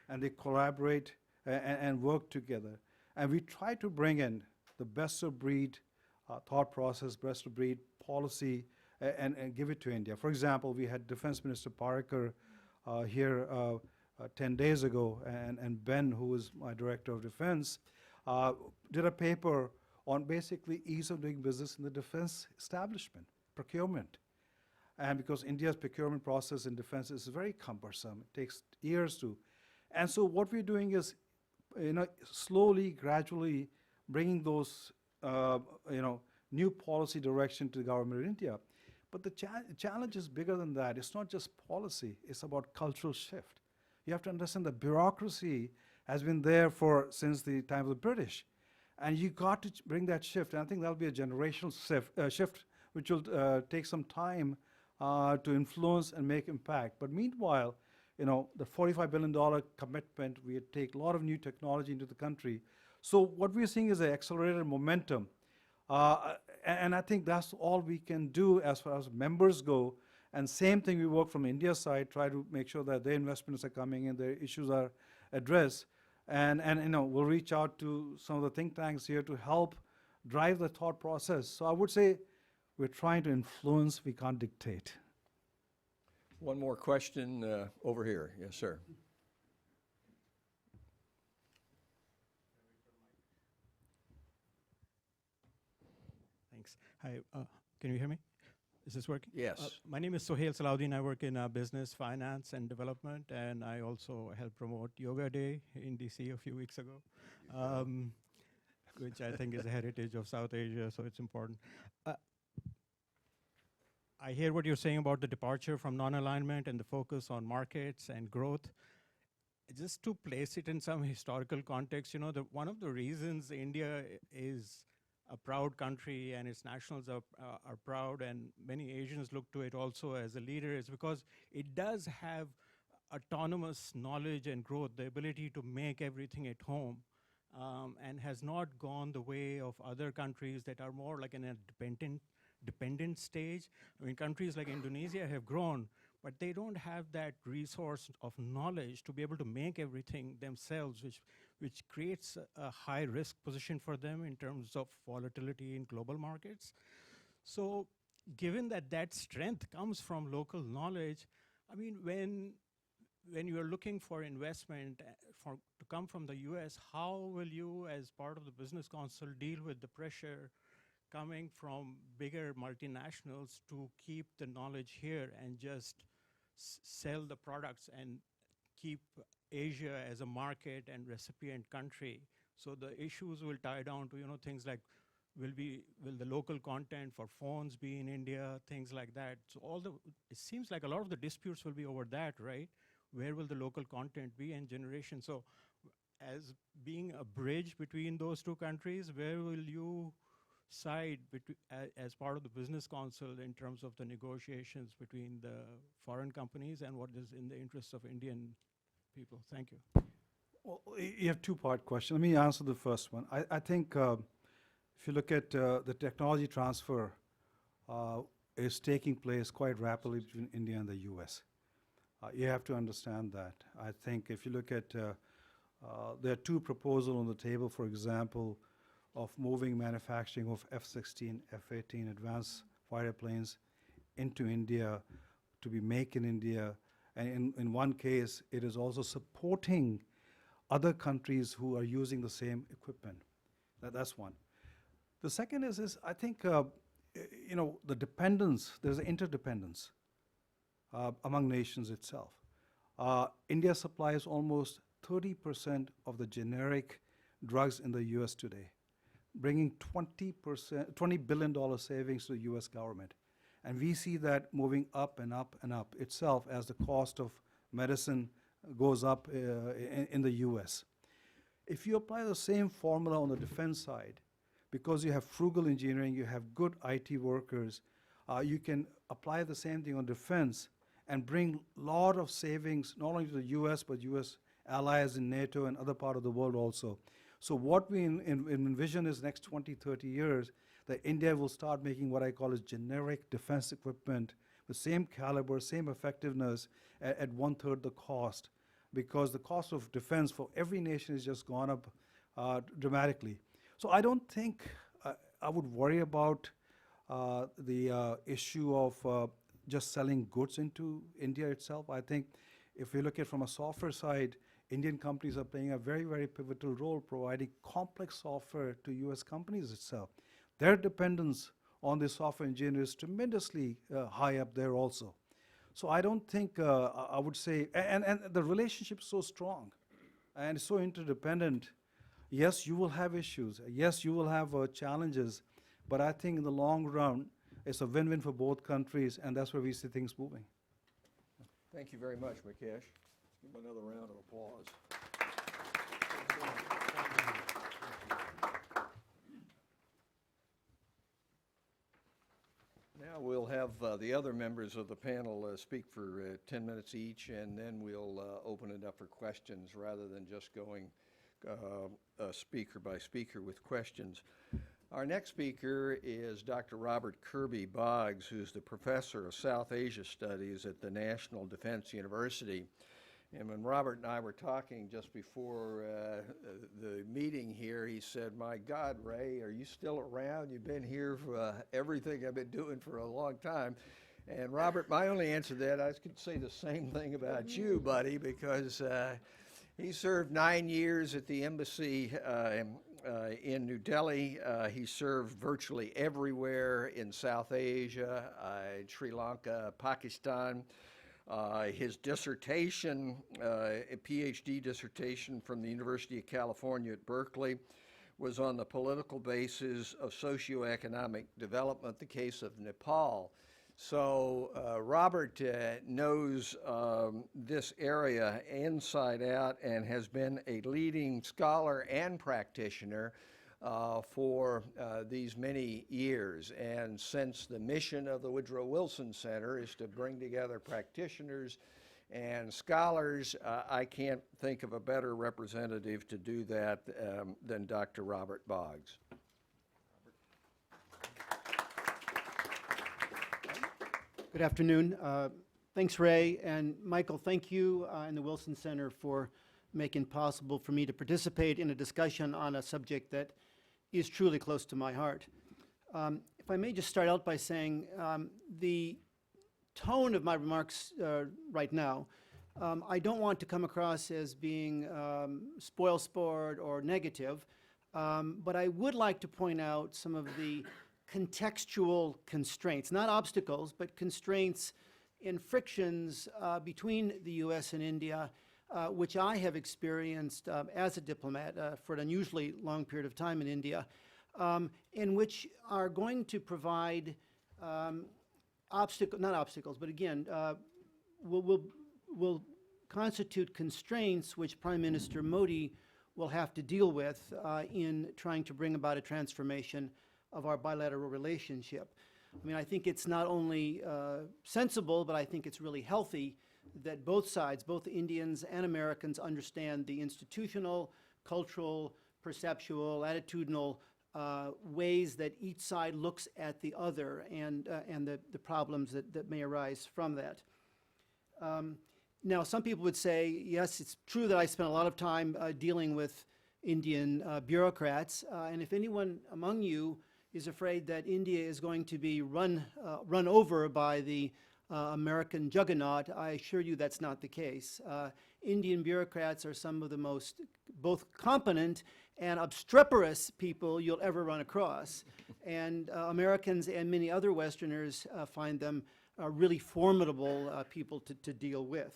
and they collaborate and work together. And we try to bring in the best of breed thought process, best of breed policy, and give it to India. For example, we had Defense Minister Parikar here 10 days ago, and Ben, who is my Director of Defense, did a paper on basically ease of doing business in the defense establishment, procurement. And because India's procurement process in defense is very cumbersome, it takes years to. And so what we're doing is, you know, slowly, gradually bringing those, you know, new policy direction to the government of India. But the challenge is bigger than that. It's not just policy, it's about cultural shift. You have to understand that bureaucracy has been there since the time of the British. And you got to bring that shift. And I think that'll be a generational shift, which will take some time to influence and make impact. But meanwhile, you know, the $45 billion commitment, we take a lot of new technology into the country. So what we're seeing is an accelerated momentum. And I think that's all we can do as far as members go. And same thing, we work from India's side, try to make sure that their investments are coming in, their issues are addressed. And you know, we'll reach out to some of the think tanks here to help drive the thought process. So I would say we're trying to influence, we can't dictate. One more question over here. Yes, sir. Thanks. Hi, can you hear me? Is this working? Yes. My name is Sohail Salahuddin. I work in business, finance, and development, and I also helped promote Yoga Day in DC a few weeks ago, which I think is a heritage of South Asia, so it's important. I hear what you're saying about the departure from non-alignment and the focus on markets and growth. Just to place it in some historical context, you know, one of the reasons India is a proud country and its nationals are proud, and many Asians look to it also as a leader, is because it does have autonomous knowledge and growth, the ability to make everything at home, and has not gone the way of other countries that are more like in a dependent stage. I mean, countries like Indonesia have grown, but they don't have that resource of knowledge to be able to make everything themselves, which creates a high risk position for them in terms of volatility in global markets. So given that that strength comes from local knowledge, I mean, when you're looking for investment to come from the US, how will you, as part of the Business Council, deal with the pressure coming from bigger multinationals to keep the knowledge here and just sell the products and keep Asia as a market and recipient country. So the issues will tie down to, things like, will the local content for phones be in India, things like that. So it seems like a lot of the disputes will be over that, right? Where will the local content be and generation? So as being a bridge between those two countries, where will you side as part of the business council in terms of the negotiations between the foreign companies and what is in the interests of Indian people? Thank you. Well, you have two-part question. Let me answer the first one. I think if you look at the technology transfer is taking place quite rapidly between India and the US. You have to understand that. I think if you look at, there are two proposals on the table, for example, of moving manufacturing of F-16, F-18 advanced fighter planes into India to be made in India. And in one case, it is also supporting other countries who are using the same equipment. That's one. The second is I think, the dependence, there's an interdependence among nations itself. India supplies almost 30% of the generic drugs in the US today, bringing $20 billion savings to the US government. And we see that moving up and up and up itself as the cost of medicine goes up in the US. If you apply the same formula on the defense side, because you have frugal engineering, you have good IT workers, you can apply the same thing on defense and bring a lot of savings, not only to the US, but US allies in NATO and other part of the world also. So what we envision is next 20, 30 years, that India will start making what I call as generic defense equipment with same caliber, same effectiveness at 1/3 the cost, because the cost of defense for every nation has just gone up dramatically. So I don't think I would worry about the issue of just selling goods into India itself. I think if we look at from a software side, Indian companies are playing a very, very pivotal role providing complex software to US companies itself. Their dependence on the software engineers is tremendously high up there also. So I don't think, I would say, and the relationship is so strong and so interdependent. Yes, you will have issues. Yes, you will have challenges. But I think in the long run, it's a win-win for both countries, and that's where we see things moving. Thank you very much, Mukesh. Give him another round of applause. Now we'll have the other members of the panel speak for 10 minutes each, and then we'll open it up for questions rather than just going speaker by speaker with questions. Our next speaker is Dr. Robert Kirby Boggs, who's the professor of South Asia Studies at the National Defense University. And when Robert and I were talking just before the meeting here, he said, "My God, Ray, are you still around? You've been here for everything I've been doing for a long time." And Robert, my only answer to that, I could say the same thing about you, buddy, because he served 9 years at the embassy in New Delhi. He served virtually everywhere in South Asia, Sri Lanka, Pakistan. His dissertation, a PhD dissertation from the University of California at Berkeley, was on the political basis of socioeconomic development, the case of Nepal. So Robert knows this area inside out and has been a leading scholar and practitioner for these many years. And since the mission of the Woodrow Wilson Center is to bring together practitioners and scholars, I can't think of a better representative to do that than Dr. Robert Boggs. Good afternoon. Thanks, Ray. And Michael, thank you and the Wilson Center for making possible for me to participate in a discussion on a subject that is truly close to my heart. If I may just start out by saying the tone of my remarks right now, I don't want to come across as being spoil sport or negative, but I would like to point out some of the contextual constraints, not obstacles, but constraints and frictions between the U.S. and India, which I have experienced as a diplomat for an unusually long period of time in India, and which are going to provide not obstacles, but again, will constitute constraints which Prime Minister Modi will have to deal with in trying to bring about a transformation of our bilateral relationship. I mean, I think it's not only sensible, but I think it's really healthy that both sides, both Indians and Americans, understand the institutional, cultural, perceptual, attitudinal ways that each side looks at the other and the problems that may arise from that. Now, some people would say, yes, it's true that I spent a lot of time dealing with Indian bureaucrats, and if anyone among you is afraid that India is going to be run over by the American juggernaut, I assure you that's not the case. Indian bureaucrats are some of the most both competent and obstreperous people you'll ever run across. And Americans and many other Westerners find them really formidable people to deal with.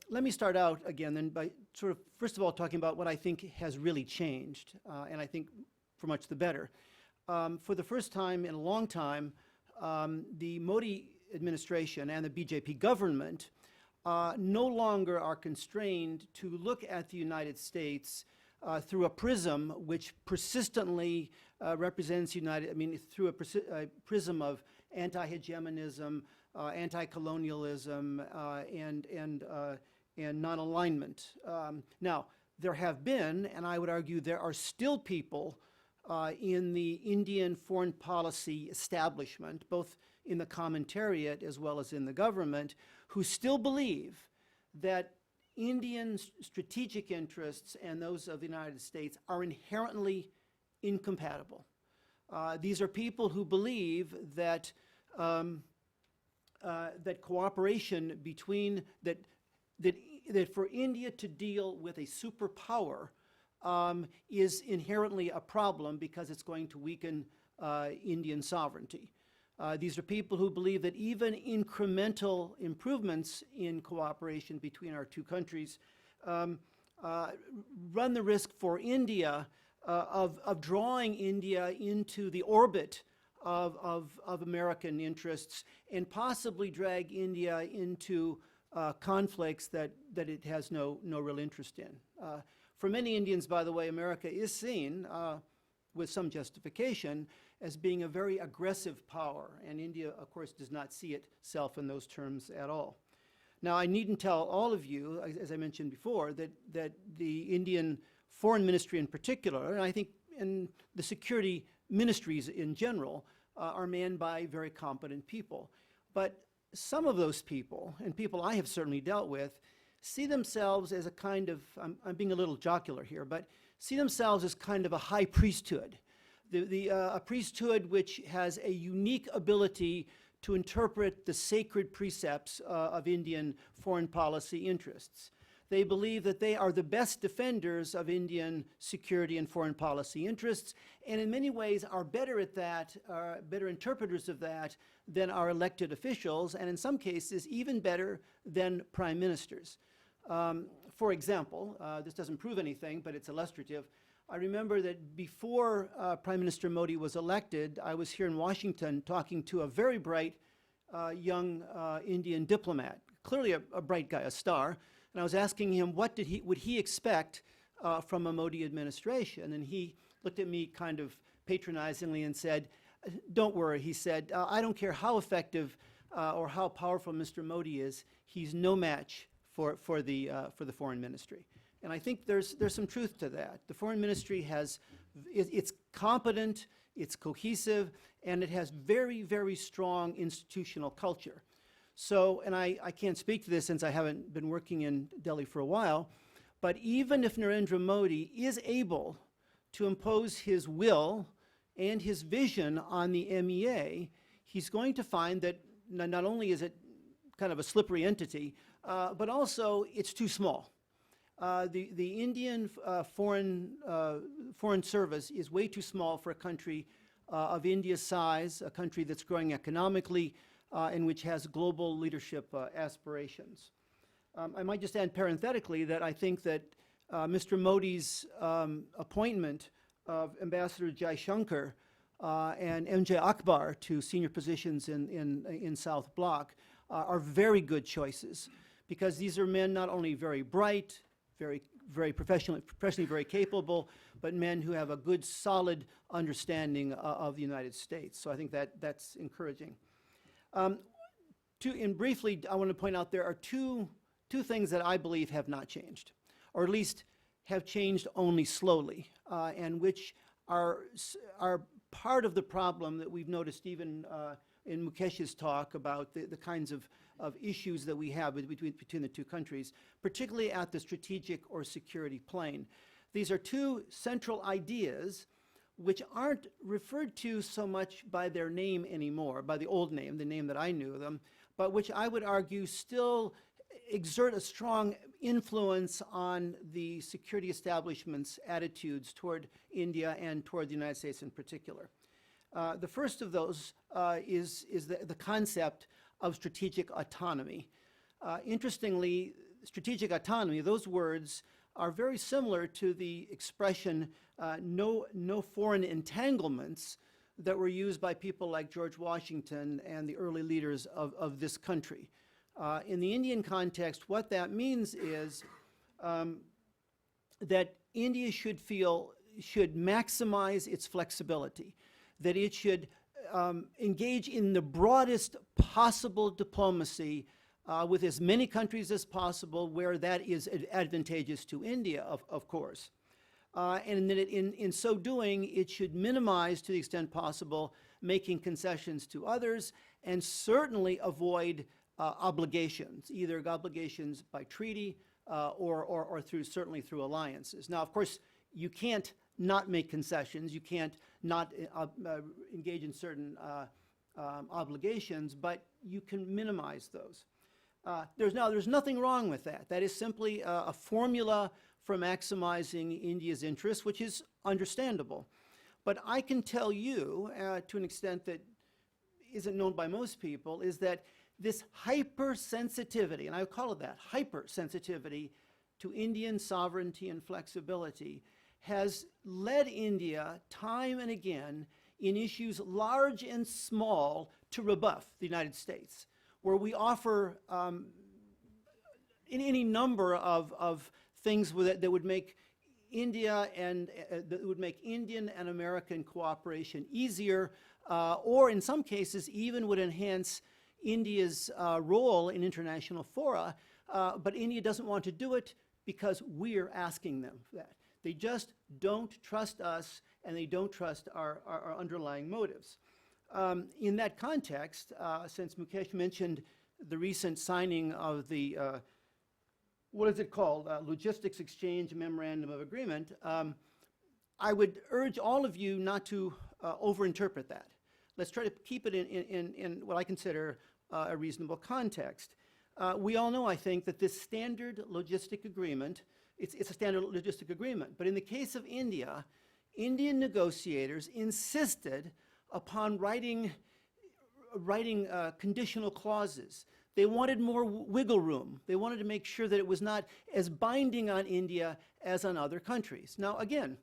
Let me start out again then by sort of, first of all, talking about what I think has really changed, and I think for much the better. For the first time in a long time, the Modi administration and the BJP government no longer are constrained to look at the United States through a prism which persistently represents through a prism of anti-hegemonism, anti-colonialism, and non-alignment. Now, there have been, and I would argue there are still people in the Indian foreign policy establishment, both in the commentariat as well as in the government, who still believe that Indian strategic interests and those of the United States are inherently incompatible. These are people who believe that that cooperation between that for India to deal with a superpower is inherently a problem because it's going to weaken Indian sovereignty. These are people who believe that even incremental improvements in cooperation between our two countries run the risk for India of drawing India into the orbit of American interests and possibly drag India into conflicts that it has no real interest in. For many Indians, by the way, America is seen, with some justification, as being a very aggressive power, and India, of course, does not see itself in those terms at all. Now, I needn't tell all of you, as I mentioned before, that the Indian Foreign Ministry in particular, and I think in the security ministries in general, are manned by very competent people. But some of those people, and people I have certainly dealt with, see themselves as a kind of, I'm being a little jocular here, but see themselves as kind of a high priesthood. A priesthood which has a unique ability to interpret the sacred precepts of Indian foreign policy interests. They believe that they are the best defenders of Indian security and foreign policy interests, and in many ways are better at that, better interpreters of that than our elected officials, and in some cases even better than prime ministers. For example, this doesn't prove anything, but it's illustrative. I remember that before Prime Minister Modi was elected, I was here in Washington talking to a very bright young Indian diplomat, clearly a bright guy, a star, and I was asking him what would he expect from a Modi administration, and he looked at me kind of patronizingly and said, "Don't worry," he said, "I don't care how effective or how powerful Mr. Modi is, he's no match for the foreign ministry." And I think there's some truth to that. The foreign ministry it's competent, it's cohesive, and it has very, very strong institutional culture. So, and I can't speak to this since I haven't been working in Delhi for a while, but even if Narendra Modi is able to impose his will and his vision on the MEA, he's going to find that not only is it kind of a slippery entity, but also it's too small. The Indian foreign service is way too small for a country of India's size, a country that's growing economically and which has global leadership aspirations. I might just add parenthetically that I think that Mr. Modi's appointment of Ambassador Jaishankar and MJ Akbar to senior positions in South Bloc are very good choices, because these are men not only very bright, very professionally very capable, but men who have a good, solid understanding of the United States. So I think that's encouraging. Briefly, I want to point out there are two things that I believe have not changed, or at least have changed only slowly, and which are part of the problem that we've noticed even in Mukesh's talk about the kinds of issues that we have between the two countries, particularly at the strategic or security plane. These are two central ideas which aren't referred to so much by their name anymore, by the old name, the name that I knew them, but which I would argue still exert a strong influence on the security establishment's attitudes toward India and toward the United States in particular. The first of those is the concept of strategic autonomy. Interestingly, strategic autonomy, those words are very similar to the expression no foreign entanglements that were used by people like George Washington and the early leaders of this country. In the Indian context, what that means is that India should maximize its flexibility, that it should engage in the broadest possible diplomacy with as many countries as possible where that is advantageous to India, of course. And that in so doing, it should minimize, to the extent possible, making concessions to others, and certainly avoid obligations, either obligations by treaty or certainly through alliances. Now, of course, you can't not make concessions. You can't not engage in certain obligations, but you can minimize those. There's nothing wrong with that. That is simply a formula for maximizing India's interests, which is understandable. But I can tell you, to an extent that isn't known by most people, is that this hypersensitivity, and I would call it that, hypersensitivity to Indian sovereignty and flexibility, has led India time and again in issues large and small to rebuff the United States, where we offer any number of things that would make India and that would make Indian and American cooperation easier, or in some cases even would enhance India's role in international fora, but India doesn't want to do it because we're asking them for that. They just don't trust us, and they don't trust our underlying motives. In that context, since Mukesh mentioned the recent signing of the, what is it called, Logistics Exchange Memorandum of Agreement, I would urge all of you not to overinterpret that. Let's try to keep it in what I consider a reasonable context. We all know, I think, that this standard logistic agreement, it's a standard logistic agreement, but in the case of India, Indian negotiators insisted upon writing conditional clauses. They wanted more wiggle room. They wanted to make sure that it was not as binding on India as on other countries. Now, again,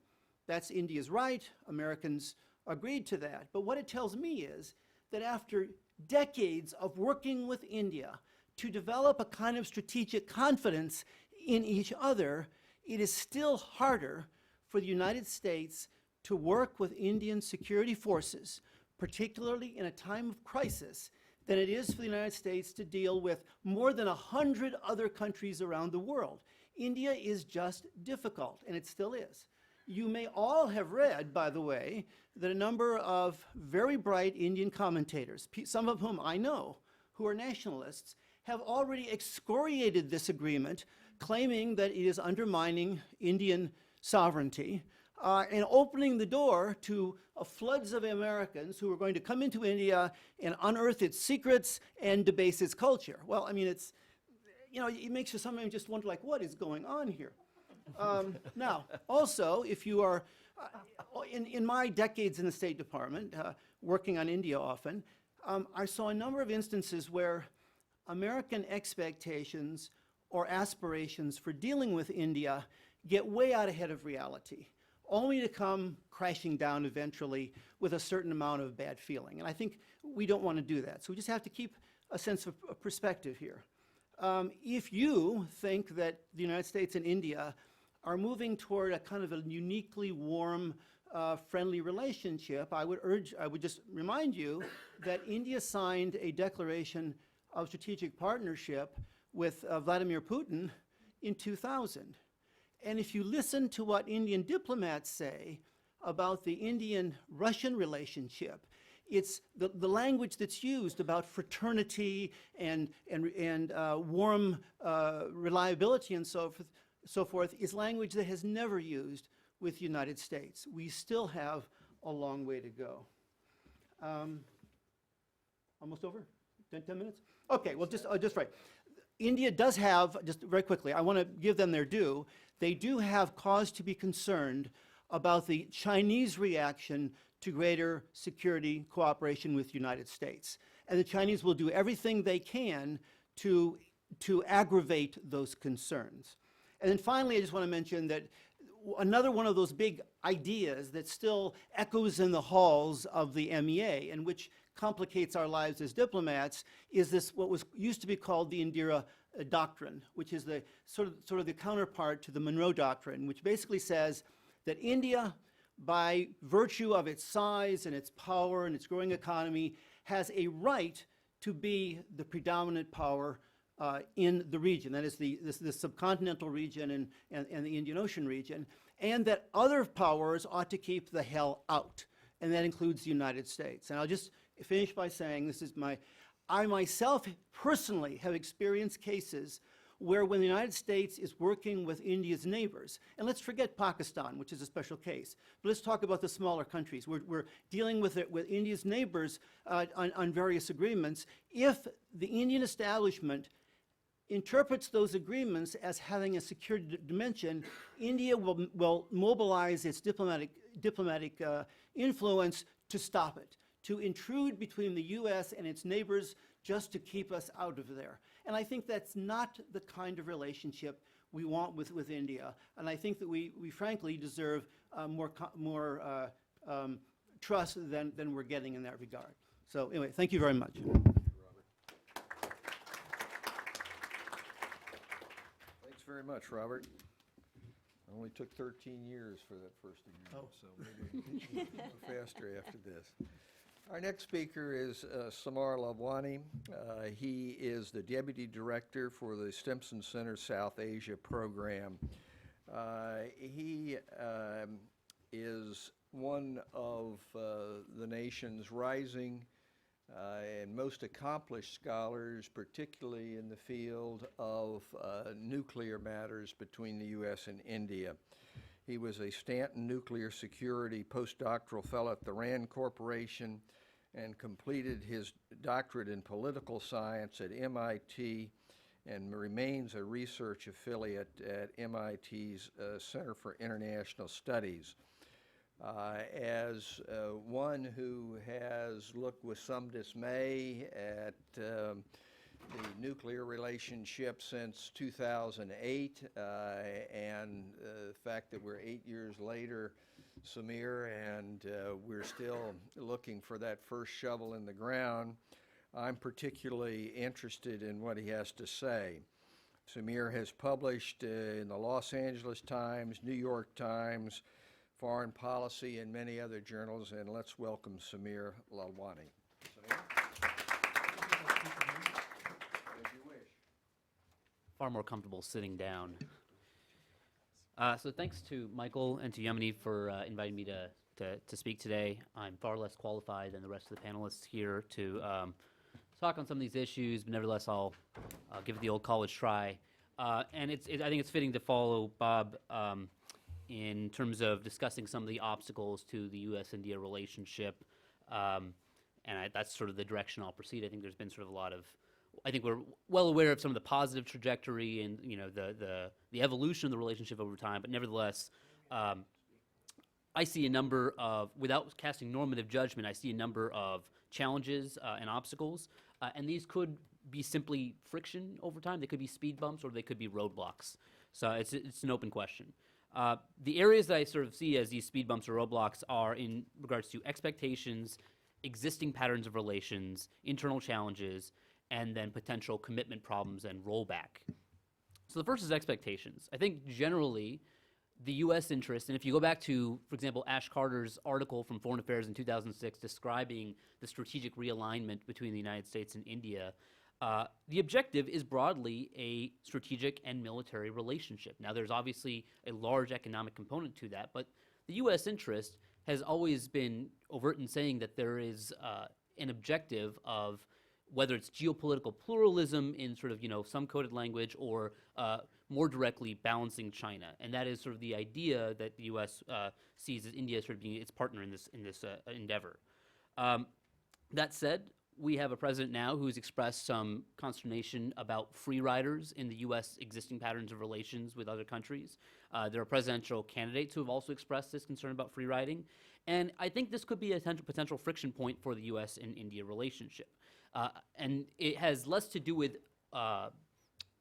that's India's right. Americans agreed to that. But what it tells me is that after decades of working with India to develop a kind of strategic confidence in each other, it is still harder for the United States to work with Indian security forces, particularly in a time of crisis, than it is for the United States to deal with more than 100 other countries around the world. India is just difficult, and it still is. You may all have read, by the way, that a number of very bright Indian commentators, some of whom I know, who are nationalists, have already excoriated this agreement, claiming that it is undermining Indian sovereignty and opening the door to floods of Americans who are going to come into India and unearth its secrets and debase its culture. Well, I mean, it's, you know, it makes you sometimes just wonder, like, what is going on here? Now, also, if you are In my decades in the State Department, working on India often, I saw a number of instances where American expectations or aspirations for dealing with India get way out ahead of reality, only to come crashing down eventually with a certain amount of bad feeling. And I think we don't want to do that. So we just have to keep a sense of perspective here. If you think that the United States and India are moving toward a kind of a uniquely warm, friendly relationship, I would just remind you that India signed a declaration of strategic partnership with Vladimir Putin in 2000. And if you listen to what Indian diplomats say about the Indian-Russian relationship, it's the language that's used about fraternity and warm reliability and so forth is language that has never used with the United States. We still have a long way to go. Almost over? 10 minutes? Okay, well, just right. India does have, just very quickly, I want to give them their due. They do have cause to be concerned about the Chinese reaction to greater security cooperation with the United States. And the Chinese will do everything they can to aggravate those concerns. And then finally, I just want to mention that another one of those big ideas that still echoes in the halls of the MEA and which complicates our lives as diplomats is this, what was used to be called the Indira Doctrine, which is the sort of the counterpart to the Monroe Doctrine, which basically says that India, by virtue of its size and its power and its growing economy, has a right to be the predominant power in the region, that is the subcontinental region and the Indian Ocean region, and that other powers ought to keep the hell out, and that includes the United States. And I'll just finish by saying I myself personally have experienced cases where when the United States is working with India's neighbors, and let's forget Pakistan, which is a special case, but let's talk about the smaller countries. We're dealing with India's neighbors on various agreements. If the Indian establishment interprets those agreements as having a security dimension, India will mobilize its diplomatic influence to stop it, to intrude between the U.S. and its neighbors just to keep us out of there. And I think that's not the kind of relationship we want with India. And I think that we frankly deserve more trust than we're getting in that regard. So anyway, thank you very much. Thanks very much, Robert. It only took 13 years for that first agreement, so maybe we'll go faster after this. Our next speaker is Samar Lalwani. He is the Deputy Director for the Stimson Center South Asia Program. He is one of the nation's rising and most accomplished scholars, particularly in the field of nuclear matters between the U.S. and India. He was a Stanton Nuclear Security postdoctoral fellow at the RAND Corporation and completed his doctorate in political science at MIT and remains a research affiliate at MIT's Center for International Studies. As one who has looked with some dismay at the nuclear relationship since 2008 and the fact that we're 8 years later, Samir, and we're still looking for that first shovel in the ground, I'm particularly interested in what he has to say. Samir has published in the Los Angeles Times, New York Times, Foreign Policy, and many other journals, and let's welcome Samir Lalwani. Samir? As you wish. Far more comfortable sitting down. So thanks to Michael and to Yamini for inviting me to speak today. I'm far less qualified than the rest of the panelists here to talk on some of these issues, but nevertheless I'll give it the old college try. And I think it's fitting to follow Bob in terms of discussing some of the obstacles to the U.S.-India relationship, and that's sort of the direction I'll proceed. I think there's been sort of a lot of, I think we're well aware of some of the positive trajectory and the evolution of the relationship over time, but nevertheless, I see a number of, without casting normative judgment, I see a number of challenges and obstacles, and these could be simply friction over time. They could be speed bumps, or they could be roadblocks. So it's an open question. The areas that I sort of see as these speed bumps or roadblocks are in regards to expectations, existing patterns of relations, internal challenges, and then potential commitment problems and rollback. So the first is expectations. I think generally the U.S. interest, and if you go back to, for example, Ash Carter's article from Foreign Affairs in 2006 describing the strategic realignment between the United States and India, the objective is broadly a strategic and military relationship. Now, there's obviously a large economic component to that, but the U.S. interest has always been overt in saying that there is an objective of whether it's geopolitical pluralism in sort of, some coded language, or more directly balancing China. And that is sort of the idea that the U.S. sees as India sort of being its partner in this endeavor. That said, we have a president now who's expressed some consternation about free riders in the U.S. existing patterns of relations with other countries. There are presidential candidates who have also expressed this concern about free riding. And I think this could be a potential friction point for the U.S. and India relationship. And it has less to do with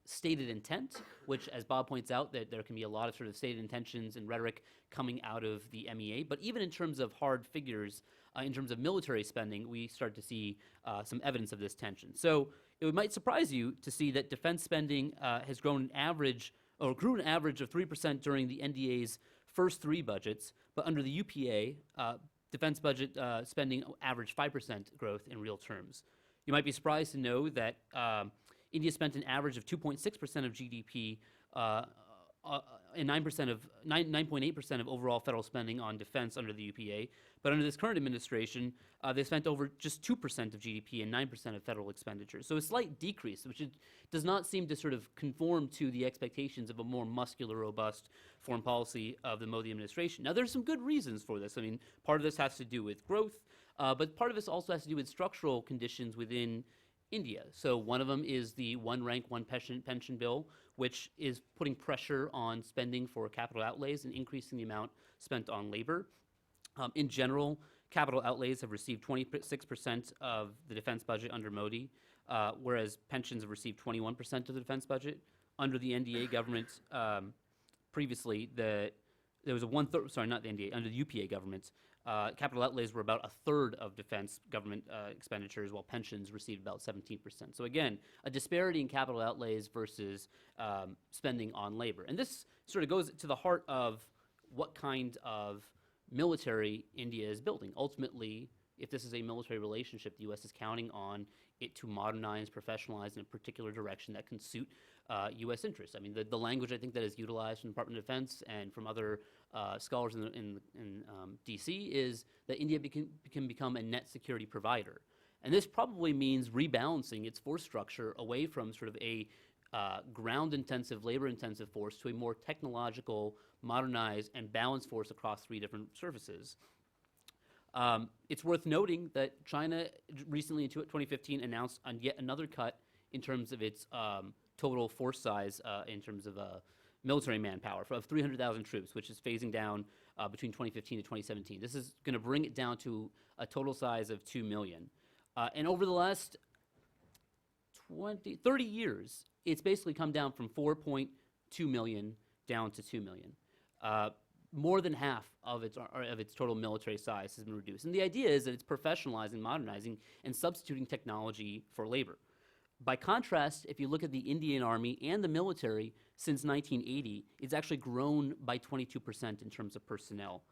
stated intent, which, as Bob points out, that there can be a lot of sort of stated intentions and rhetoric coming out of the MEA. But even in terms of hard figures, in terms of military spending, we start to see some evidence of this tension. So it might surprise you to see that defense spending has grew an average of 3% during the NDA's first 3 budgets, but under the UPA, defense budget spending averaged 5% growth in real terms. You might be surprised to know that India spent an average of 2.6% of GDP and 9.8% of overall federal spending on defense under the UPA. But under this current administration, they spent over just 2% of GDP and 9% of federal expenditures. So a slight decrease, which does not seem to sort of conform to the expectations of a more muscular, robust foreign policy of the Modi administration. Now, there's some good reasons for this. I mean, part of this has to do with growth, but part of this also has to do with structural conditions within India. So one of them is the one rank, one pension bill, which is putting pressure on spending for capital outlays and increasing the amount spent on labor. In general, capital outlays have received 26% of the defense budget under Modi, whereas pensions have received 21% of the defense budget. Under the NDA government, previously, there was a one-third, sorry, not the NDA, under the UPA government, capital outlays were about a third of defense government expenditures, while pensions received about 17%. So again, a disparity in capital outlays versus spending on labor. And this sort of goes to the heart of what kind of military India is building. Ultimately, if this is a military relationship, the U.S. is counting on it to modernize, professionalize in a particular direction that can suit U.S. interests. I mean, the language I think that is utilized from the Department of Defense and from other scholars in D.C. is that India can become a net security provider. And this probably means rebalancing its force structure away from sort of a ground-intensive, labor-intensive force to a more technological, modernized, and balanced force across 3 different services. It's worth noting that China recently in 2015 announced on yet another cut in terms of its total force size in terms of military manpower of 300,000 troops, which is phasing down between 2015 and 2017. This is going to bring it down to a total size of 2 million. And over the last 30 years, it's basically come down from 4.2 million down to 2 million. More than half of its total military size has been reduced. And the idea is that it's professionalizing, modernizing, and substituting technology for labor. By contrast, if you look at the Indian Army and the military since 1980, it's actually grown by 22% in terms of personnel.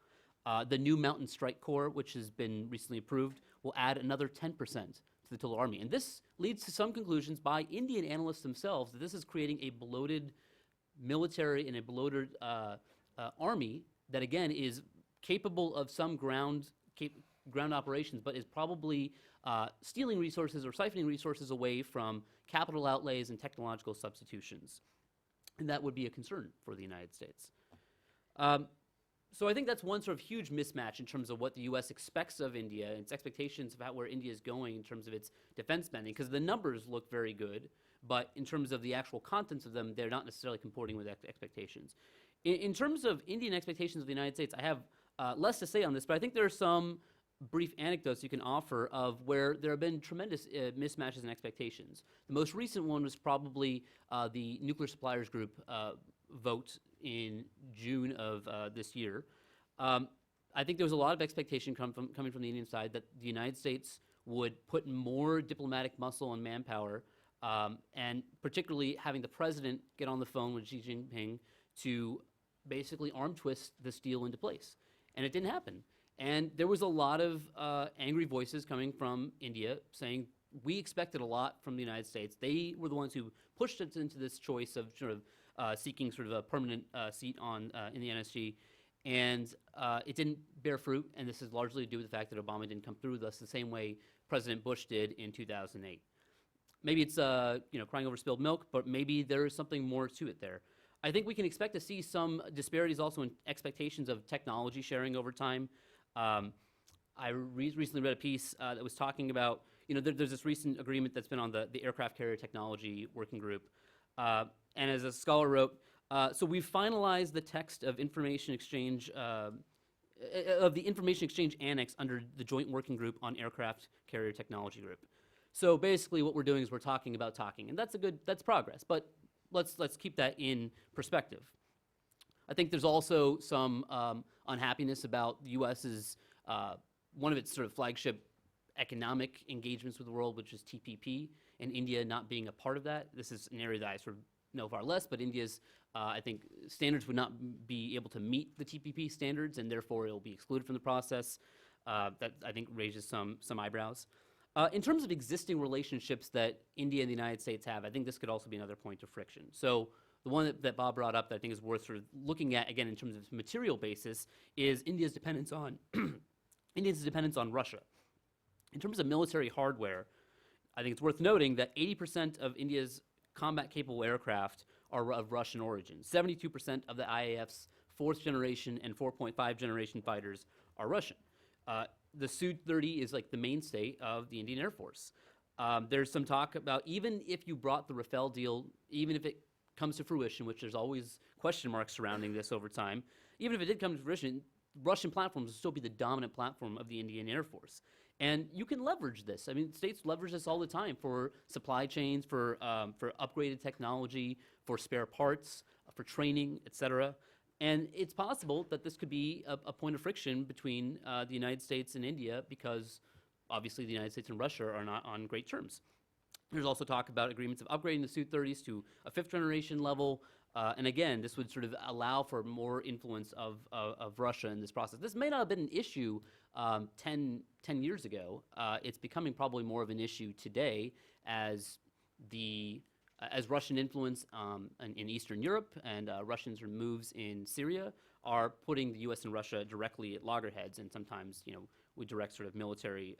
The new Mountain Strike Corps, which has been recently approved, will add another 10% to the total army. And this leads to some conclusions by Indian analysts themselves that this is creating a bloated military and a bloated army that, again, is capable of some ground operations, but is probably stealing resources or siphoning resources away from capital outlays and technological substitutions. And that would be a concern for the United States. So I think that's one sort of huge mismatch in terms of what the U.S. expects of India and its expectations about where India is going in terms of its defense spending, because the numbers look very good, but in terms of the actual contents of them, they're not necessarily comporting with expectations. In terms of Indian expectations of the United States, I have less to say on this, but I think there are some brief anecdotes you can offer of where there have been tremendous mismatches in expectations. The most recent one was probably the Nuclear Suppliers Group vote in June of this year. I think there was a lot of expectation coming from the Indian side that the United States would put more diplomatic muscle and manpower, and particularly having the president get on the phone with Xi Jinping to basically arm twist this deal into place. And it didn't happen. And there was a lot of angry voices coming from India saying, we expected a lot from the United States. They were the ones who pushed us into this choice of sort of seeking sort of a permanent seat on in the NSG. And it didn't bear fruit, and this is largely to do with the fact that Obama didn't come through with us the same way President Bush did in 2008. Maybe it's crying over spilled milk, but maybe there is something more to it there. I think we can expect to see some disparities also in expectations of technology sharing over time. I recently read a piece that was talking about, there's this recent agreement that's been on the Aircraft Carrier Technology Working Group. And as a scholar wrote, so we've finalized the text of information exchange, of the information exchange annex under the Joint Working Group on Aircraft Carrier Technology Group. So basically what we're doing is we're talking about talking, and that's progress, but let's keep that in perspective. I think there's also some unhappiness about the U.S.'s, one of its sort of flagship economic engagements with the world, which is TPP, and India not being a part of that. This is an area that I sort of know far less, but India's, I think, standards would not be able to meet the TPP standards, and therefore it will be excluded from the process. That, I think, raises some eyebrows. In terms of existing relationships that India and the United States have, I think this could also be another point of friction. So the one that Bob brought up that I think is worth sort of looking at, again, in terms of its material basis, is India's dependence on Russia. In terms of military hardware, I think it's worth noting that 80% of India's combat-capable aircraft are of Russian origin. 72% of the IAF's 4th generation and 4.5 generation fighters are Russian. The Su-30 is like the mainstay of the Indian Air Force. There's some talk about even if you brought the Rafale deal, even if it comes to fruition, which there's always question marks surrounding this over time, even if it did come to fruition, Russian platforms would still be the dominant platform of the Indian Air Force. And you can leverage this. I mean, states leverage this all the time for supply chains, for upgraded technology, for spare parts, for training, et cetera. And it's possible that this could be a point of friction between the United States and India because obviously the United States and Russia are not on great terms. There's also talk about agreements of upgrading the Su-30s to a 5th generation level. And again, this would sort of allow for more influence of Russia in this process. This may not have been an issue 10 years ago. It's becoming probably more of an issue today as Russian influence in Eastern Europe and Russian sort of moves in Syria are putting the U.S. and Russia directly at loggerheads, and sometimes we direct sort of military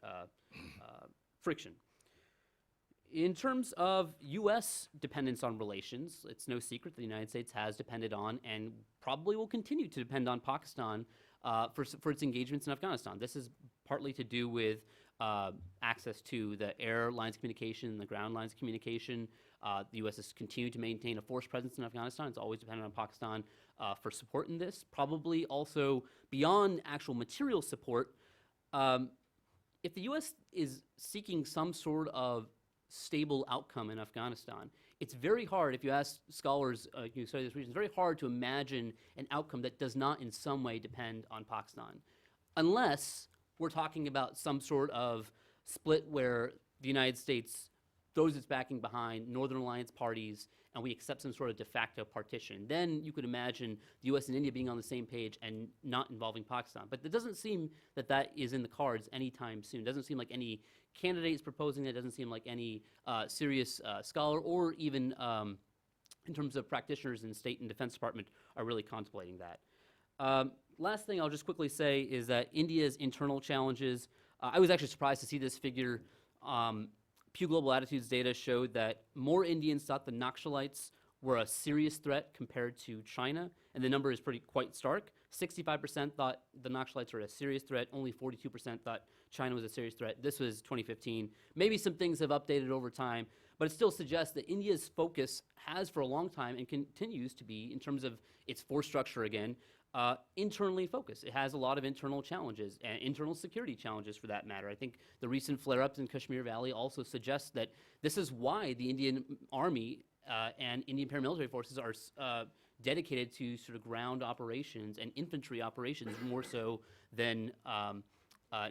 friction. In terms of U.S. dependence on relations, it's no secret that the United States has depended on and probably will continue to depend on Pakistan for its engagements in Afghanistan. This is partly to do with access to the air lines of communication, the ground lines of communication. The U.S. has continued to maintain a force presence in Afghanistan. It's always dependent on Pakistan for support in this. Probably also beyond actual material support, if the U.S. is seeking some sort of stable outcome in Afghanistan, it's very hard, if you ask scholars who study this region, it's very hard to imagine an outcome that does not in some way depend on Pakistan. Unless we're talking about some sort of split where the United States throws its backing behind Northern Alliance parties and we accept some sort of de facto partition. Then you could imagine the U.S. and India being on the same page and not involving Pakistan. But it doesn't seem that that is in the cards anytime soon. It doesn't seem like any candidate is proposing it. It doesn't seem like any serious scholar or even in terms of practitioners in the State and Defense Department are really contemplating that. Last thing I'll just quickly say is that India's internal challenges, I was actually surprised to see this figure. Pew Global Attitudes data showed that more Indians thought the Naxalites were a serious threat compared to China, and the number is quite stark. 65% thought the Naxalites were a serious threat, only 42% thought China was a serious threat. This was 2015. Maybe some things have updated over time, but it still suggests that India's focus has for a long time and continues to be, in terms of its force structure again, internally focused. It has a lot of internal challenges and internal security challenges for that matter. I think the recent flare-ups in Kashmir Valley also suggest that this is why the Indian Army and Indian paramilitary forces are dedicated to sort of ground operations and infantry operations more so than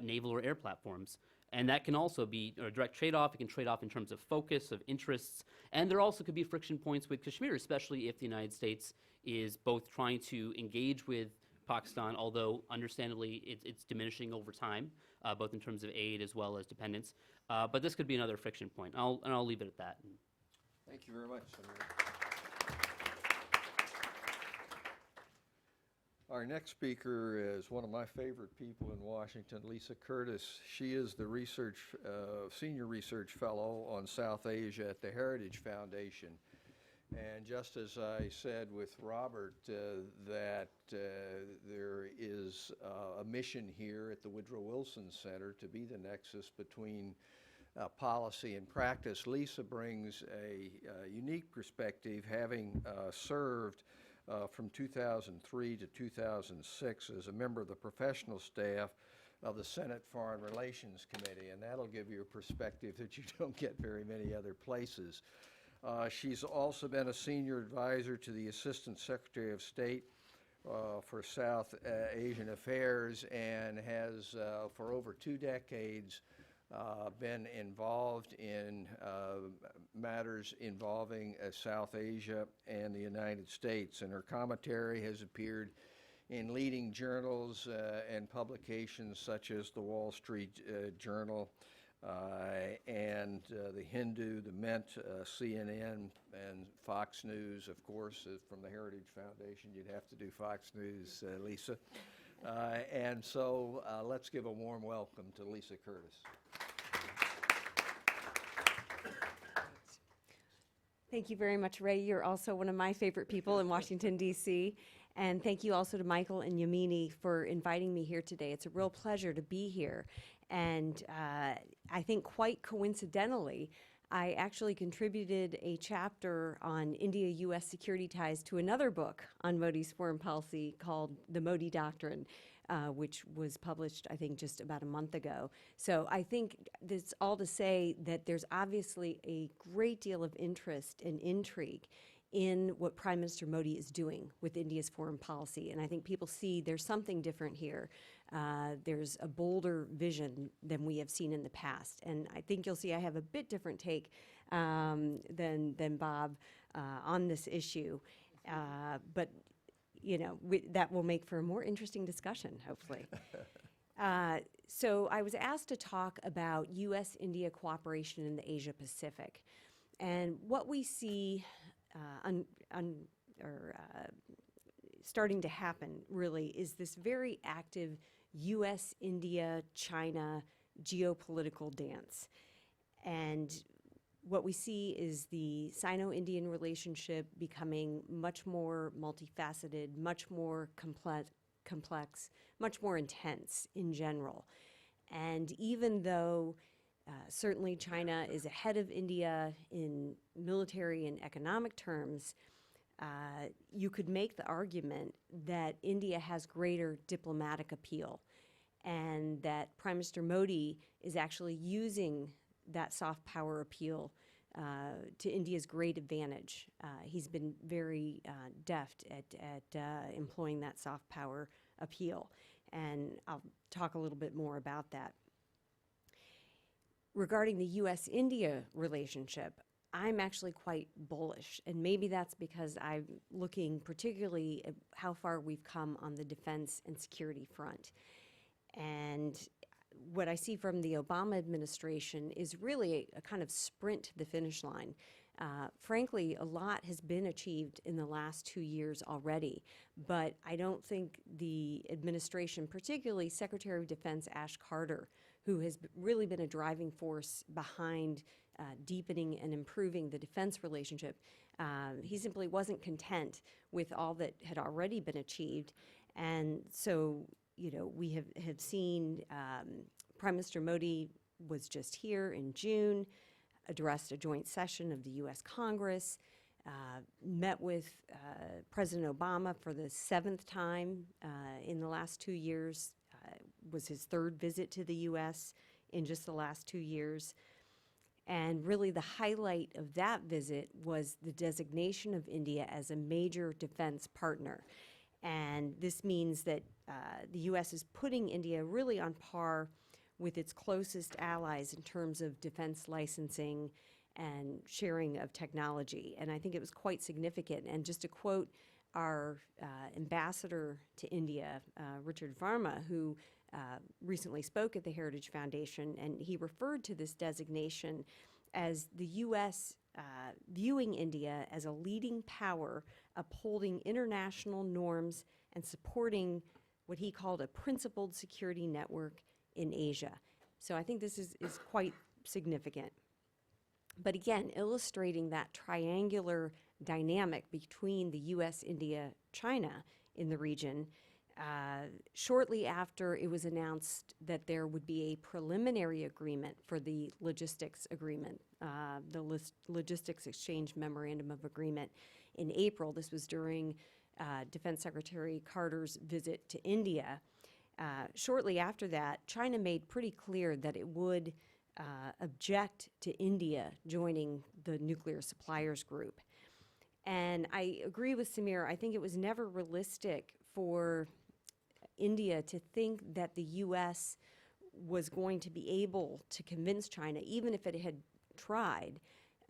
naval or air platforms. And that can also be a direct trade-off. It can trade off in terms of focus, of interests, and there also could be friction points with Kashmir, especially if the United States is both trying to engage with Pakistan, although understandably it's diminishing over time, both in terms of aid as well as dependence. But this could be another friction point. I'll leave it at that. Thank you very much, Senator. Our next speaker is one of my favorite people in Washington, Lisa Curtis. She is the senior research fellow on South Asia at the Heritage Foundation. And just as I said with Robert, that there is a mission here at the Woodrow Wilson Center to be the nexus between policy and practice. Lisa brings a unique perspective, having served from 2003 to 2006 as a member of the professional staff of the Senate Foreign Relations Committee, and that'll give you a perspective that you don't get very many other places. She's also been a senior advisor to the Assistant Secretary of State for South Asian Affairs and has, for over 2 decades, been involved in matters involving South Asia and the United States. And her commentary has appeared in leading journals and publications such as the Wall Street Journal and the Hindu, the Mint, CNN, and Fox News, of course. From the Heritage Foundation, you'd have to do Fox News, Lisa. And so let's give a warm welcome to Lisa Curtis. Thank you very much, Ray. You're also one of my favorite people in Washington, D.C. And thank you also to Michael and Yamini for inviting me here today. It's a real pleasure to be here. And I think quite coincidentally, I actually contributed a chapter on India-U.S. security ties to another book on Modi's foreign policy called The Modi Doctrine, which was published, I think, just about a month ago. So I think this all to say that there's obviously a great deal of interest and intrigue in what Prime Minister Modi is doing with India's foreign policy. And I think people see there's something different here. There's a bolder vision than we have seen in the past. And I think you'll see I have a bit different take than Bob on this issue. But you know, that will make for a more interesting discussion, hopefully. So I was asked to talk about U.S.-India cooperation in the Asia-Pacific. And what we see starting to happen, really, is this very active U.S., India, China geopolitical dance. And what we see is the Sino-Indian relationship becoming much more multifaceted, much more complex, much more intense in general. And even though certainly China is ahead of India in military and economic terms, you could make the argument that India has greater diplomatic appeal and that Prime Minister Modi is actually using that soft power appeal to India's great advantage. He's been very deft at employing that soft power appeal, and I'll talk a little bit more about that. Regarding the U.S.-India relationship, I'm actually quite bullish, and maybe that's because I'm looking particularly at how far we've come on the defense and security front. And what I see from the Obama administration is really a kind of sprint to the finish line. Frankly, a lot has been achieved in the last 2 years already, but I don't think the administration, particularly Secretary of Defense Ash Carter, who has really been a driving force behind deepening and improving the defense relationship, he simply wasn't content with all that had already been achieved. And so, you know, we have seen Prime Minister Modi was just here in June, addressed a joint session of the U.S. Congress, met with President Obama for the 7th time in the last 2 years. Was his 3rd visit to the U.S. in just the last 2 years. And really the highlight of that visit was the designation of India as a major defense partner. And this means that the U.S. is putting India really on par with its closest allies in terms of defense licensing and sharing of technology. And I think it was quite significant. And just to quote our ambassador to India, Richard Varma, who recently spoke at the Heritage Foundation, and he referred to this designation as the U.S. Viewing India as a leading power, upholding international norms and supporting what he called a principled security network in Asia. So I think this is quite significant. But again, illustrating that triangular dynamic between the U.S., India, China in the region. Shortly after it was announced that there would be a preliminary agreement for the logistics agreement, Logistics Exchange Memorandum of Agreement in April. This was during Defense Secretary Carter's visit to India. Shortly after that, China made pretty clear that it would object to India joining the nuclear suppliers group. And I agree with Samir. I think it was never realistic for India to think that the U.S. was going to be able to convince China, even if it had tried,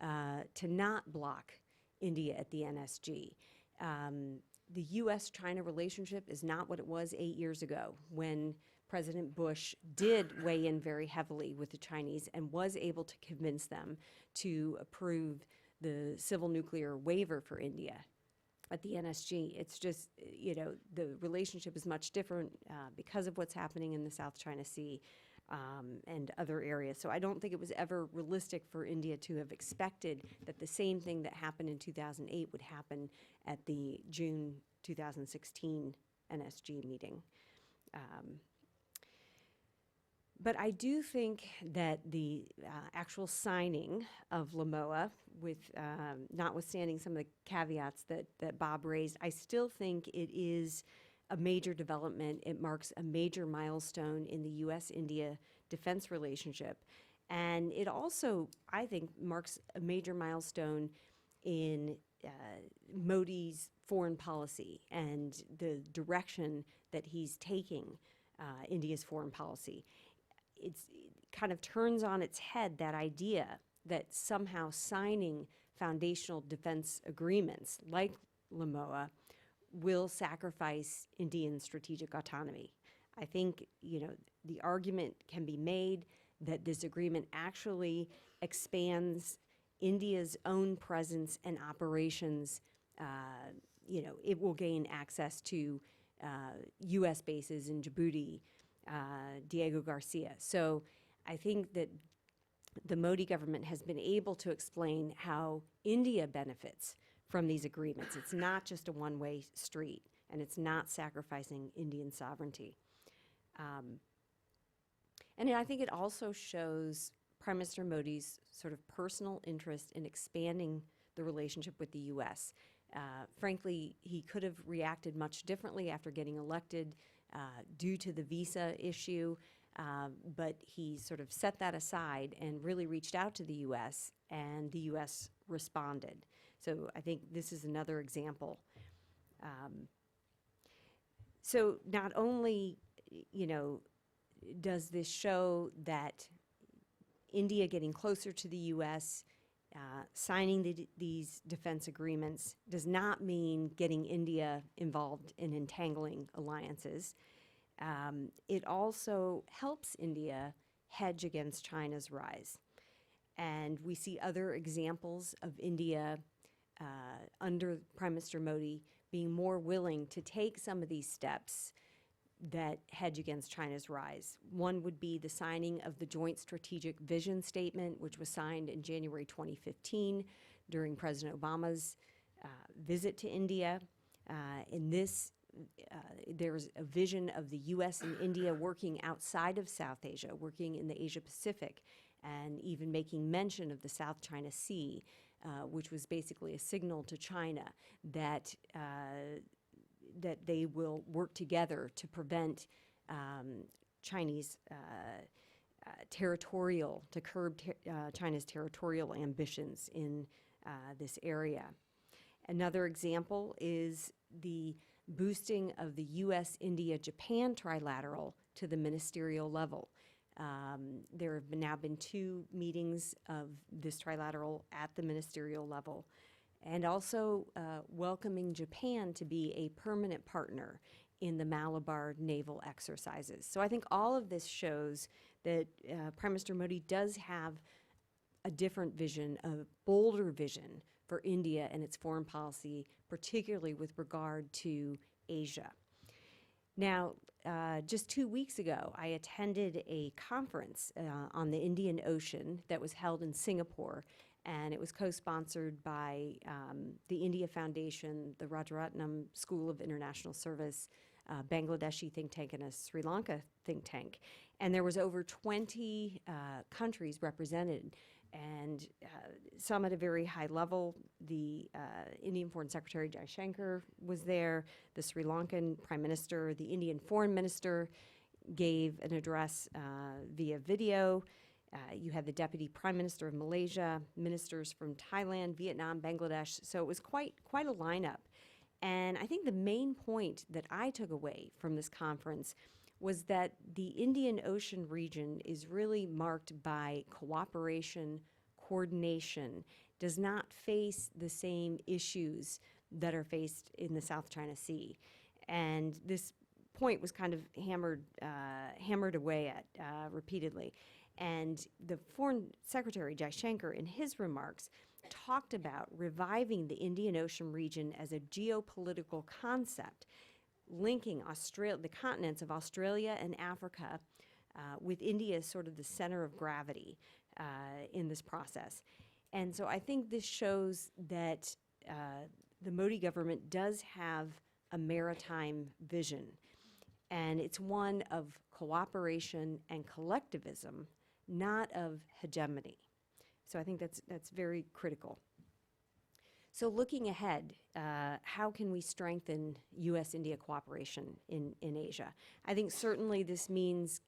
to not block India at the NSG. The U.S.-China relationship is not what it was 8 years ago when President Bush did weigh in very heavily with the Chinese and was able to convince them to approve the civil nuclear waiver for India at the NSG. It's just, the relationship is much different because of what's happening in the South China Sea and other areas. So I don't think it was ever realistic for India to have expected that the same thing that happened in 2008 would happen at the June 2016 NSG meeting. But I do think that the actual signing of LMOA, with notwithstanding some of the caveats that Bob raised, I still think it is a major development. It marks a major milestone in the U.S.-India defense relationship. And it also, I think, marks a major milestone in Modi's foreign policy and the direction that he's taking India's foreign policy. It kind of turns on its head that idea that somehow signing foundational defense agreements like LMOA will sacrifice Indian strategic autonomy. I think, the argument can be made that this agreement actually expands India's own presence and operations. It will gain access to U.S. bases in Djibouti, Diego Garcia. So I think that the Modi government has been able to explain how India benefits from these agreements. It's not just a one-way street, and it's not sacrificing Indian sovereignty. And I think it also shows Prime Minister Modi's sort of personal interest in expanding the relationship with the U.S. Frankly, he could have reacted much differently after getting elected due to the visa issue, but he sort of set that aside and really reached out to the U.S., and the U.S. responded. So I think this is another example. So not only, does this show that India getting closer to the U.S., signing these defense agreements does not mean getting India involved in entangling alliances. It also helps India hedge against China's rise. And we see other examples of India under Prime Minister Modi being more willing to take some of these steps that hedge against China's rise. One would be the signing of the Joint Strategic Vision Statement, which was signed in January 2015 during President Obama's visit to India. In this, there's a vision of the U.S. and India working outside of South Asia, working in the Asia Pacific, and even making mention of the South China Sea which was basically a signal to China that that they will work together to prevent Chinese to curb China's territorial ambitions in this area. Another example is the boosting of the U.S., India, Japan trilateral to the ministerial level. There have now been 2 meetings of this trilateral at the ministerial level, and also welcoming Japan to be a permanent partner in the Malabar naval exercises. So I think all of this shows that Prime Minister Modi does have a different vision, a bolder vision for India and its foreign policy, particularly with regard to Asia. Now, just 2 weeks ago, I attended a conference on the Indian Ocean that was held in Singapore, and it was co-sponsored by the India Foundation, the Rajaratnam School of International Service, Bangladeshi think tank, and a Sri Lanka think tank. And there was over 20 countries represented, and some at a very high level. The Indian Foreign Secretary Jaishankar was there, the Sri Lankan Prime Minister, the Indian Foreign Minister gave an address via video. You had the Deputy Prime Minister of Malaysia, ministers from Thailand, Vietnam, Bangladesh. So it was quite a lineup. And I think the main point that I took away from this conference was that the Indian Ocean region is really marked by cooperation, coordination, does not face the same issues that are faced in the South China Sea. And this point was kind of hammered away at repeatedly. And the Foreign Secretary Jaishankar, in his remarks, talked about reviving the Indian Ocean region as a geopolitical concept, linking the continents of Australia and Africa with India as sort of the center of gravity in this process. And so I think this shows that the Modi government does have a maritime vision, and it's one of cooperation and collectivism, not of hegemony. So I think that's very critical. So looking ahead, how can we strengthen U.S.-India cooperation in Asia? I think certainly this means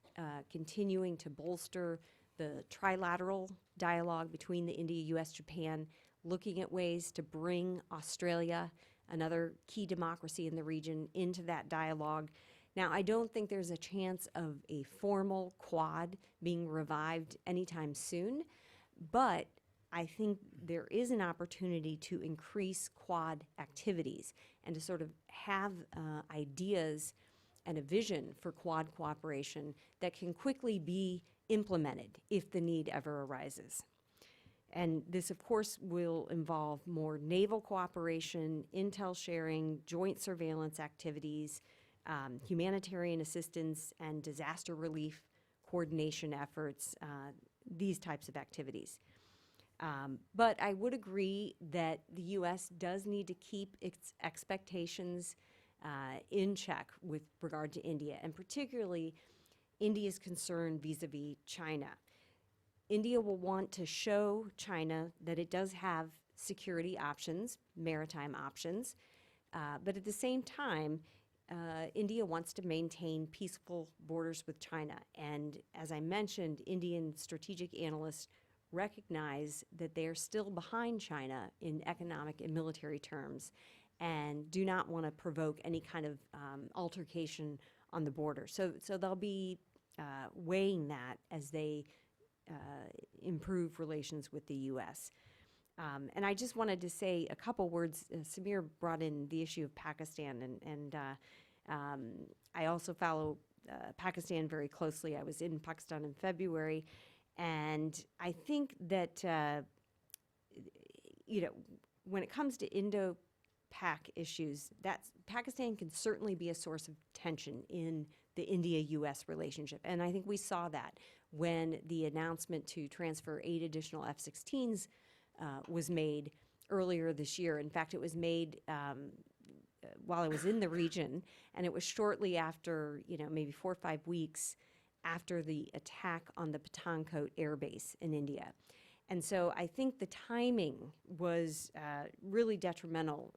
continuing to bolster the trilateral dialogue between the India, U.S., Japan, looking at ways to bring Australia, another key democracy in the region, into that dialogue. Now, I don't think there's a chance of a formal Quad being revived anytime soon, but I think there is an opportunity to increase Quad activities and to sort of have ideas and a vision for Quad cooperation that can quickly be implemented if the need ever arises. And this, of course, will involve more naval cooperation, intel sharing, joint surveillance activities, humanitarian assistance, and disaster relief coordination efforts, these types of activities. But I would agree that the U.S. does need to keep its expectations in check with regard to India, and particularly India's concern vis-a-vis China. India will want to show China that it does have security options, maritime options, but at the same time, India wants to maintain peaceful borders with China. And as I mentioned, Indian strategic analysts recognize that they are still behind China in economic and military terms and do not want to provoke any kind of altercation on the border. So they'll be weighing that as they improve relations with the U.S. And I just wanted to say a couple words. Samir brought in the issue of Pakistan, and I also follow Pakistan very closely. I was in Pakistan in February, and I think that, when it comes to Indo-Pak issues, Pakistan can certainly be a source of tension in the India-U.S. relationship. And I think we saw that when the announcement to transfer 8 additional F-16s was made earlier this year. In fact, it was made while I was in the region, and it was shortly after, maybe 4 or 5 weeks after the attack on the Pathankot Air Base in India. And so I think the timing was really detrimental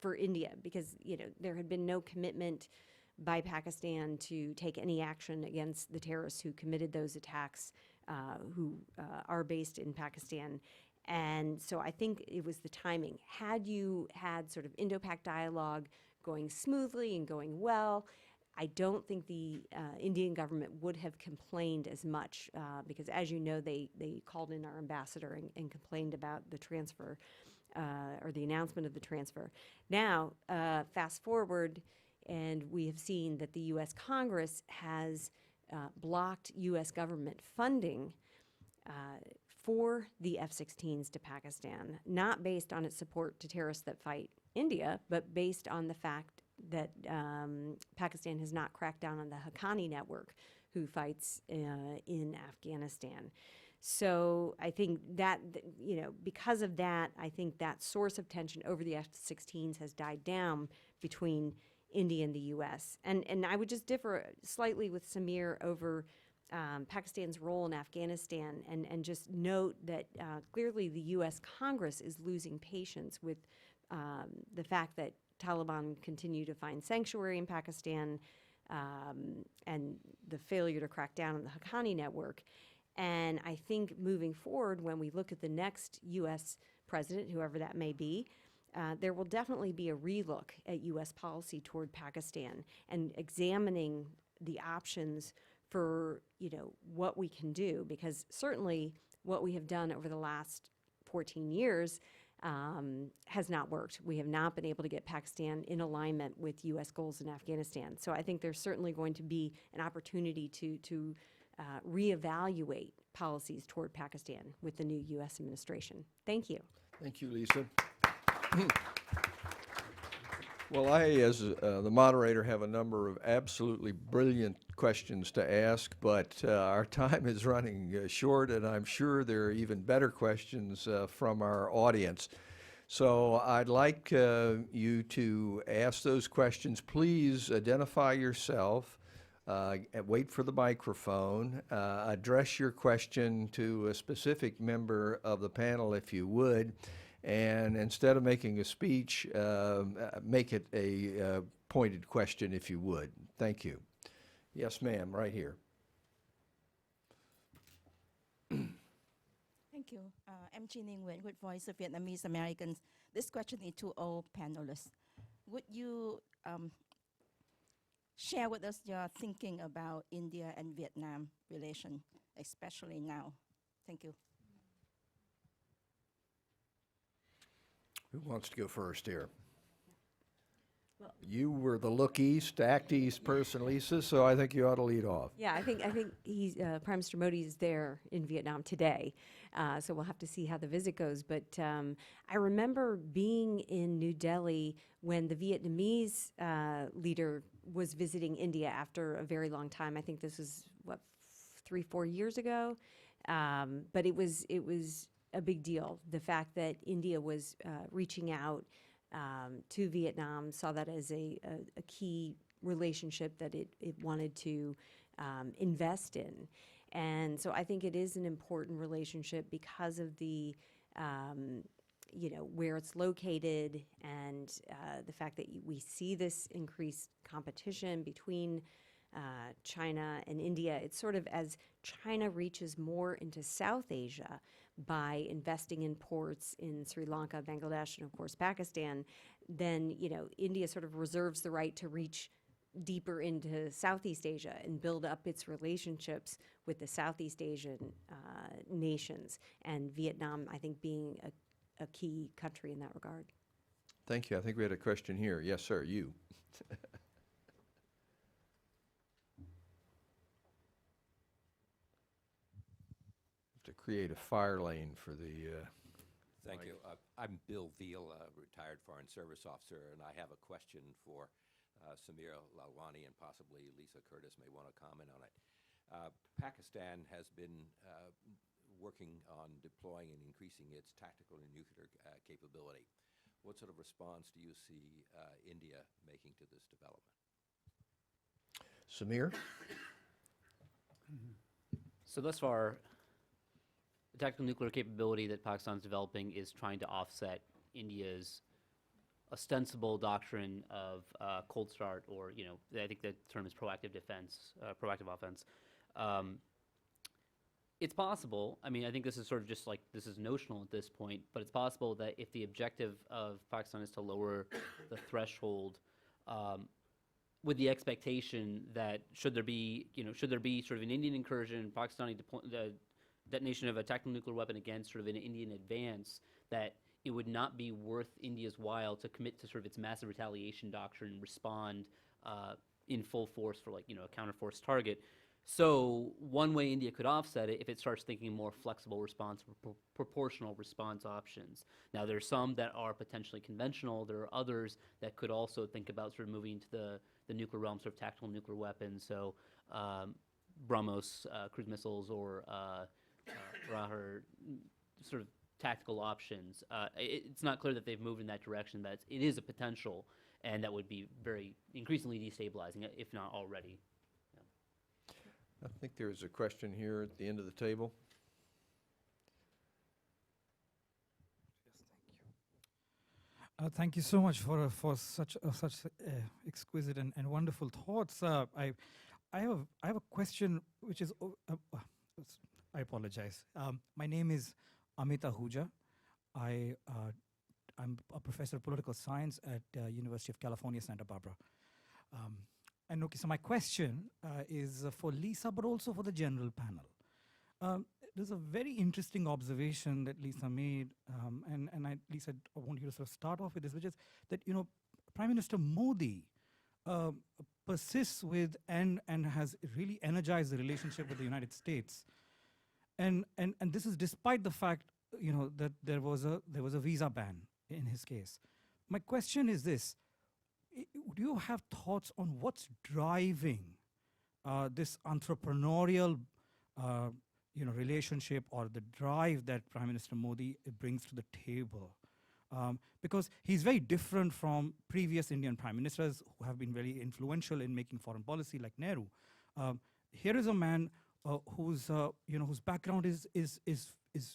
for India because, you know, there had been no commitment by Pakistan to take any action against the terrorists who committed those attacks, who are based in Pakistan. And so I think it was the timing. Had you had sort of Indo-Pak dialogue going smoothly and going well, I don't think the Indian government would have complained as much because, as you know, they called in our ambassador and complained about the transfer or the announcement of the transfer. Now, fast forward, and we have seen that the U.S. Congress has blocked U.S. government funding for the F-16s to Pakistan, not based on its support to terrorists that fight India, but based on the fact that Pakistan has not cracked down on the Haqqani network who fights in Afghanistan. So I think that, you know, because of that, I think that source of tension over the F-16s has died down between India and the U.S. And I would just differ slightly with Samir over Pakistan's role in Afghanistan and just note that clearly the U.S. Congress is losing patience with the fact that Taliban continue to find sanctuary in Pakistan and the failure to crack down on the Haqqani network. And I think moving forward, when we look at the next U.S. president, whoever that may be, there will definitely be a relook at U.S. policy toward Pakistan and examining the options for, you know, what we can do, because certainly what we have done over the last 14 years has not worked. We have not been able to get Pakistan in alignment with U.S. goals in Afghanistan. So I think there's certainly going to be an opportunity to reevaluate policies toward Pakistan with the new U.S. administration. Thank you. Thank you, Lisa. Well, I, as the moderator, have a number of absolutely brilliant questions to ask, but our time is running short, and I'm sure there are even better questions from our audience. So I'd like you to ask those questions. Please identify yourself, wait for the microphone, address your question to a specific member of the panel if you would, and instead of making a speech, make it a pointed question if you would. Thank you. Yes, ma'am, right here. Thank you. I'm Chin Ning Nguyen with Voice of Vietnamese Americans. This question is to all panelists. Would you share with us your thinking about India and Vietnam relation, especially now? Thank you. Who wants to go first here? Well, you were the look east, act east person, Lisa, so I think you ought to lead off. Yeah, I think he's Prime Minister Modi is there in Vietnam today, so we'll have to see how the visit goes. But I remember being in New Delhi when the Vietnamese leader was visiting India after a very long time. I think this was what 3-4 years ago, but it was a big deal. The fact that India was reaching out to Vietnam, saw that as a key relationship that it wanted to invest in. And so I think it is an important relationship because of the, you know, where it's located and the fact that we see this increased competition between China and India. It's sort of as China reaches more into South Asia by investing in ports in Sri Lanka, Bangladesh, and of course Pakistan, then, you know, India sort of reserves the right to reach deeper into Southeast Asia and build up its relationships with the Southeast Asian nations, and Vietnam, I think, being a key country in that regard. Thank you. I think we had a question here. Yes, sir, you. To create a fire lane for the... Thank you. I'm Bill Veal, retired Foreign Service officer, and I have a question for Samir Lalwani, and possibly Lisa Curtis may want to comment on it. Pakistan has been working on deploying and increasing its tactical and nuclear capability. What sort of response do you see India making to this development? Samir? So thus far, the tactical nuclear capability that Pakistan's developing is trying to offset India's ostensible doctrine of cold start, or I think the term is proactive defense, proactive offense. It's possible. I mean, I think this is sort of just like, this is notional at this point, but it's possible that if the objective of Pakistan is to lower the threshold, with the expectation that should there be sort of an Indian incursion, Pakistani detonation of a tactical nuclear weapon against sort of an Indian advance, that it would not be worth India's while to commit to sort of its massive retaliation doctrine and respond in full force for, like, a counterforce target. So one way India could offset it, if it starts thinking more flexible response, proportional response options. Now, there are some that are potentially conventional. There are others that could also think about sort of moving into the nuclear realm, sort of tactical nuclear weapons. So BrahMos cruise missiles, or Rahar, sort of tactical options. It's not clear that they've moved in that direction, but it is a potential, and that would be very increasingly destabilizing, if not already. I think there's a question here at the end of the table. Thank you so much for such exquisite and wonderful thoughts. I have a question, which is I apologize. My name is Amit Ahuja. I'm a professor of political science at University of California, Santa Barbara. And okay, so my question is for Lisa, but also for the general panel. There's a very interesting observation that Lisa made, and Lisa, I want you to sort of start off with this, which is that, Prime Minister Modi persists with and has really energized the relationship with the United States. And this is despite the fact, that there was a visa ban in his case. My question is this: do you have thoughts on what's driving this entrepreneurial, relationship, or the drive that Prime Minister Modi brings to the table? Because he's very different from previous Indian prime ministers who have been very influential in making foreign policy, like Nehru. Here is a man whose background is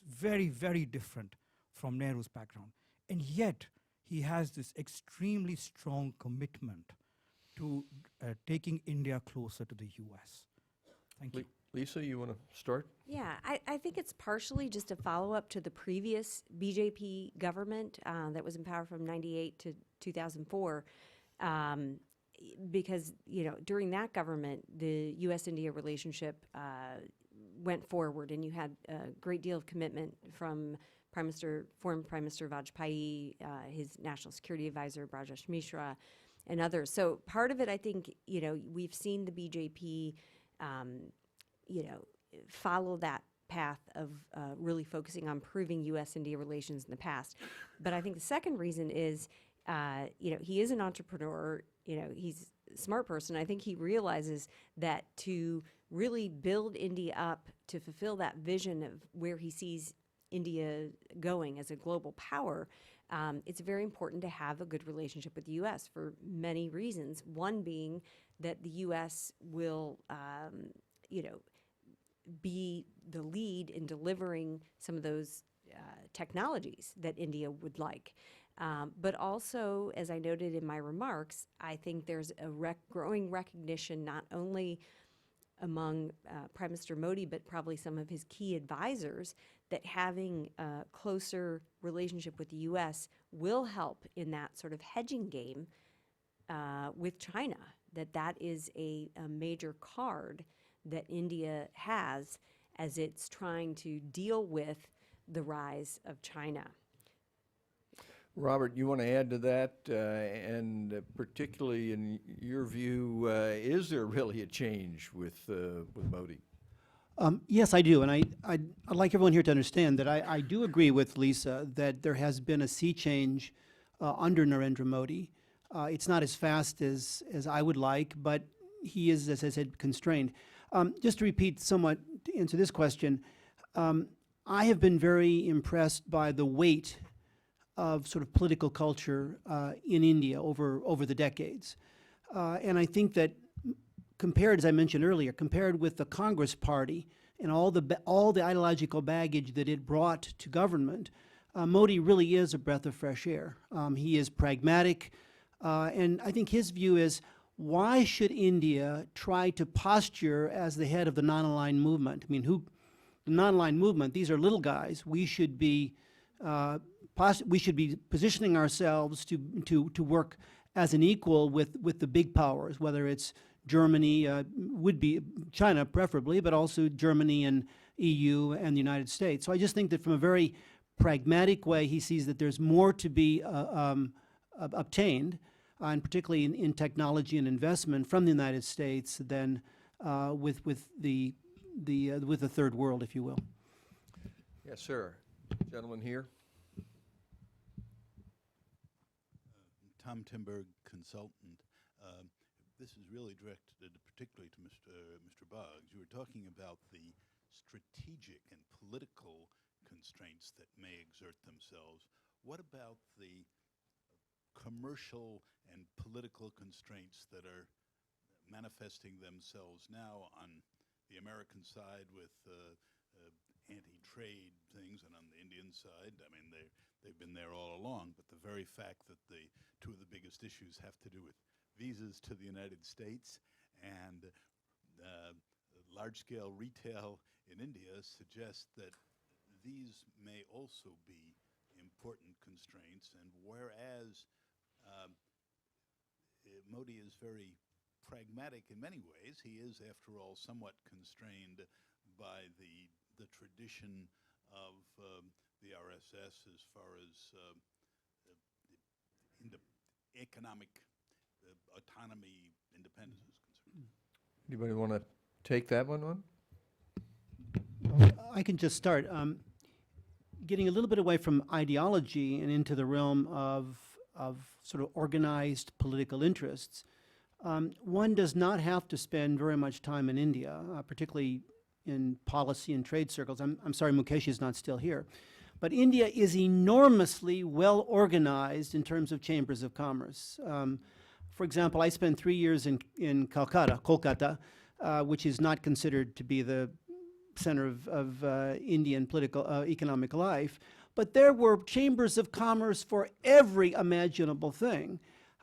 very, very different from Nehru's background, and yet he has this extremely strong commitment to taking India closer to the U.S. Thank you. Lisa, you want to start? Yeah, I think it's partially just a follow-up to the previous BJP government that was in power from 98 to 2004. Because, during that government, the U.S.-India relationship went forward, and you had a great deal of commitment from former Prime Minister Vajpayee, his National Security Advisor, Brajesh Mishra, and others. So part of it, I think, we've seen the BJP, follow that path of really focusing on improving U.S.-India relations in the past. But I think the second reason is, he is an entrepreneur. He's a smart person. I think he realizes that to really build India up to fulfill that vision of where he sees India going as a global power, it's very important to have a good relationship with the U.S. for many reasons. One being that the U.S. will, be the lead in delivering some of those technologies that India would like. But also, as I noted in my remarks, I think there's a growing recognition not only among Prime Minister Modi, but probably some of his key advisors, that having a closer relationship with the U.S. will help in that sort of hedging game with China, that is a major card that India has as it's trying to deal with the rise of China. Robert, you want to add to that? And particularly in your view, is there really a change with Modi? Yes, I do. And I'd like everyone here to understand that I do agree with Lisa that there has been a sea change under Narendra Modi. It's not as fast as I would like, but he is, as I said, constrained. Just to repeat somewhat to answer this question, I have been very impressed by the weight of sort of political culture in India over the decades. And I think that compared, as I mentioned earlier, compared with the Congress Party and all the ideological baggage that it brought to government, Modi really is a breath of fresh air. He is pragmatic, and I think his view is, why should India try to posture as the head of the non-aligned movement? I mean, the non-aligned movement, these are little guys. We should be positioning ourselves to work as an equal with the big powers, whether it's Germany, would be China preferably, but also Germany and EU and the United States. So I just think that from a very pragmatic way, he sees that there's more to be obtained, and particularly in technology and investment from the United States than with the third world, if you will. Yes, sir. Gentleman here. Tom Timberg, consultant. This is really directed particularly to Mr. Boggs. You were talking about the strategic and political constraints that may exert themselves. What about the commercial and political constraints that are manifesting themselves now on the American side with anti-trade things, and on the Indian side? I mean, they've been there all along, but the very fact that the two of the biggest issues have to do with visas to the United States and large-scale retail in India suggests that these may also be important constraints. And whereas Modi is very pragmatic in many ways, he is, after all, somewhat constrained by the tradition of the RSS as far as economic autonomy, independence is concerned. Anybody want to take that one on? I can just start. Getting a little bit away from ideology and into the realm of sort of organized political interests, one does not have to spend very much time in India, particularly in policy and trade circles. I'm sorry Mukesh is not still here. But India is enormously well organized in terms of chambers of commerce. For example, I spent 3 years in Kolkata, which is not considered to be the center of Indian political economic life, but there were chambers of commerce for every imaginable thing.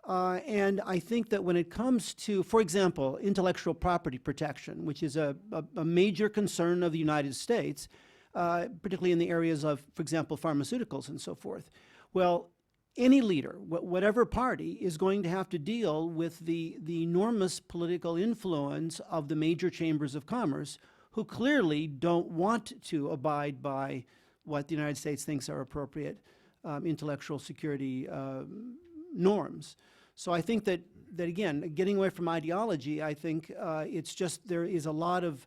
And I think that when it comes to, for example, intellectual property protection, which is a major concern of the United States, particularly in the areas of, for example, pharmaceuticals and so forth. Well, any leader, whatever party, is going to have to deal with the enormous political influence of the major chambers of commerce, who clearly don't want to abide by what the United States thinks are appropriate intellectual security norms. So I think that again, getting away from ideology, I think it's just there is a lot of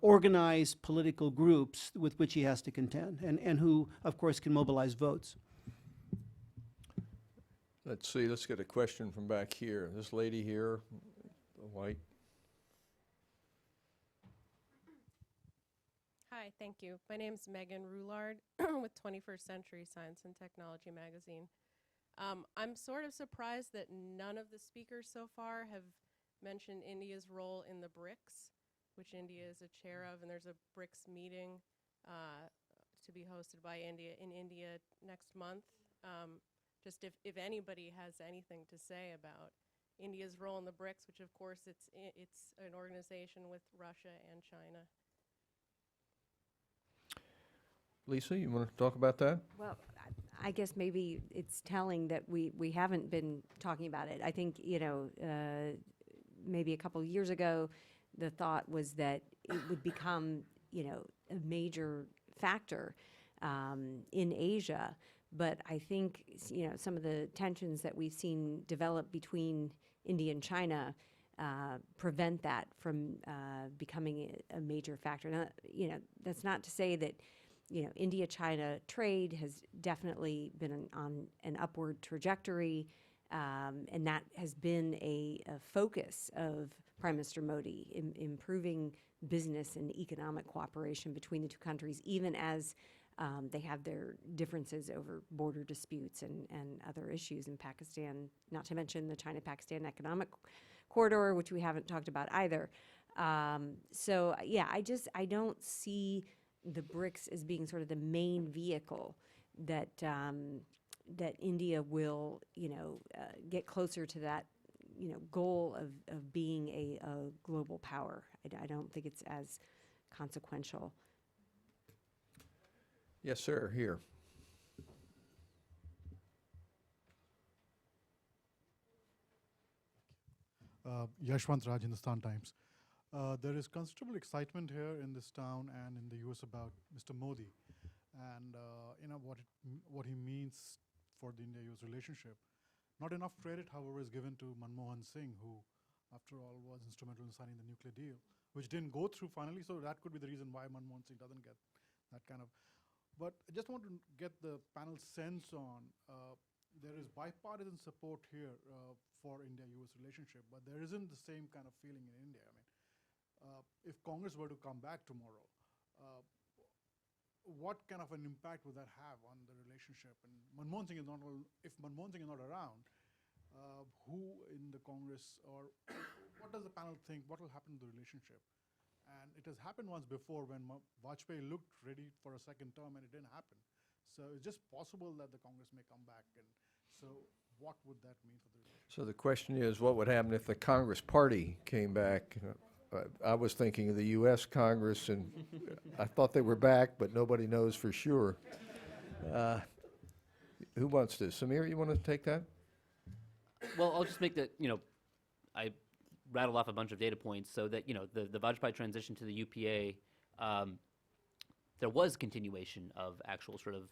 organized political groups with which he has to contend, and who, of course, can mobilize votes. Let's see, let's get a question from back here. This lady here, the white. Hi, thank you. My name is Megan Roulard with 21st Century Science and Technology magazine. I'm sort of surprised that none of the speakers so far have mentioned India's role in the Brics, which India is a chair of, and there's a Brics meeting to be hosted by India in India next month. Just if anybody has anything to say about India's role in the Brics, which of course it's an organization with Russia and China. Lisa, you want to talk about that? Well, I guess maybe it's telling that we haven't been talking about it. I think, maybe a couple of years ago, the thought was that it would become, a major factor in Asia. But I think, some of the tensions that we've seen develop between India and China prevent that from becoming a major factor. Now, that's not to say that, India-China trade has definitely been on an upward trajectory, and that has been a focus of Prime Minister Modi, improving business and economic cooperation between the two countries, even as they have their differences over border disputes and other issues in Pakistan, not to mention the China-Pakistan economic corridor, which we haven't talked about either. Yeah, I don't see the BRICS as being sort of the main vehicle that that India will, get closer to that, goal of being a global power. I don't think it's as consequential. Yes, sir, here. Yashwant Raj, Hindustan Times. There is considerable excitement here in this town and in the US about Mr. Modi and what he means for the India-US relationship. Not enough credit, however, is given to Manmohan Singh, who, after all, was instrumental in signing the nuclear deal, which didn't go through finally, so that could be the reason why Manmohan Singh doesn't get that kind of. But I just want to get the panel's sense on, there is bipartisan support here for India-US relationship, but there isn't the same kind of feeling in India. I mean, if Congress were to come back tomorrow, what kind of an impact would that have on the relationship? And Manmohan Singh is not, if Manmohan Singh is not around, who in the Congress, or what does the panel think, what will happen to the relationship? And it has happened once before when Vajpayee looked ready for a second term and it didn't happen. So it's just possible that the Congress may come back. And so what would that mean for the relationship? So the question is, what would happen if the Congress party came back? I was thinking of the U.S. Congress, and I thought they were back, but nobody knows for sure. Who wants to? Samir, you want to take that? Well, I'll just make that, I rattled off a bunch of data points so that, the Vajpayee transition to the UPA, there was continuation of actual sort of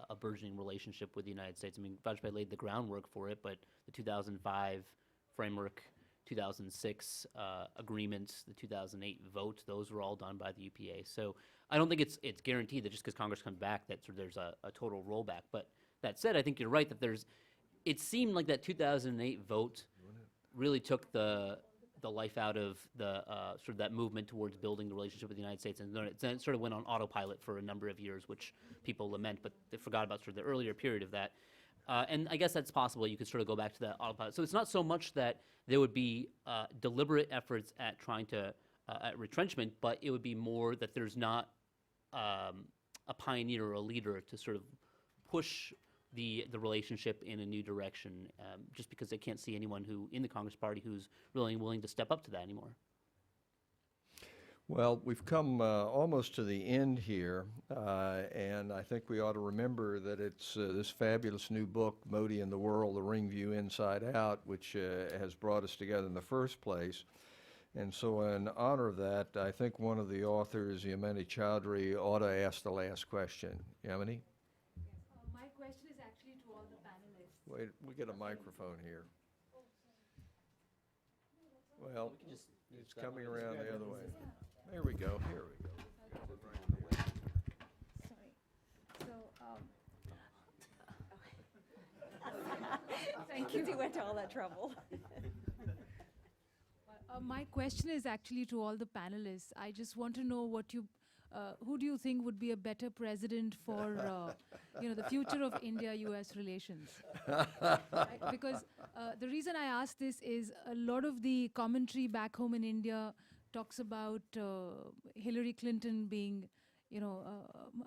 a burgeoning relationship with the United States. I mean, Vajpayee laid the groundwork for it, but the 2005 framework, 2006 agreements, the 2008 vote, those were all done by the UPA. So I don't think it's guaranteed that just because Congress comes back that sort of there's a total rollback. But that said, I think you're right that it seemed like that 2008 vote really took the life out of the sort of that movement towards building the relationship with the United States, and then it sort of went on autopilot for a number of years, which people lament, but they forgot about sort of the earlier period of that. And I guess that's possible. You could sort of go back to that autopilot. So it's not so much that there would be deliberate efforts at trying to at retrenchment, but it would be more that there's not a pioneer or a leader to sort of push the relationship in a new direction, just because they can't see anyone who in the Congress Party who's really willing to step up to that anymore. Well, we've come almost to the end here, and I think we ought to remember that it's this fabulous new book, Modi and the World, The Ring View Inside Out, which has brought us together in the first place. And so in honor of that, I think one of the authors, Yamini Chaudhry, ought to ask the last question. Yamini? My question is actually to all the panelists. Wait, we get a microphone here. Well, it's coming around the other way. There we go, here we go. Sorry. So, thank you. He went to all that trouble. My question is actually to all the panelists. I just want to know who do you think would be a better president for, the future of India-US relations? Right? Because the reason I ask this is a lot of the commentary back home in India talks about Hillary Clinton being,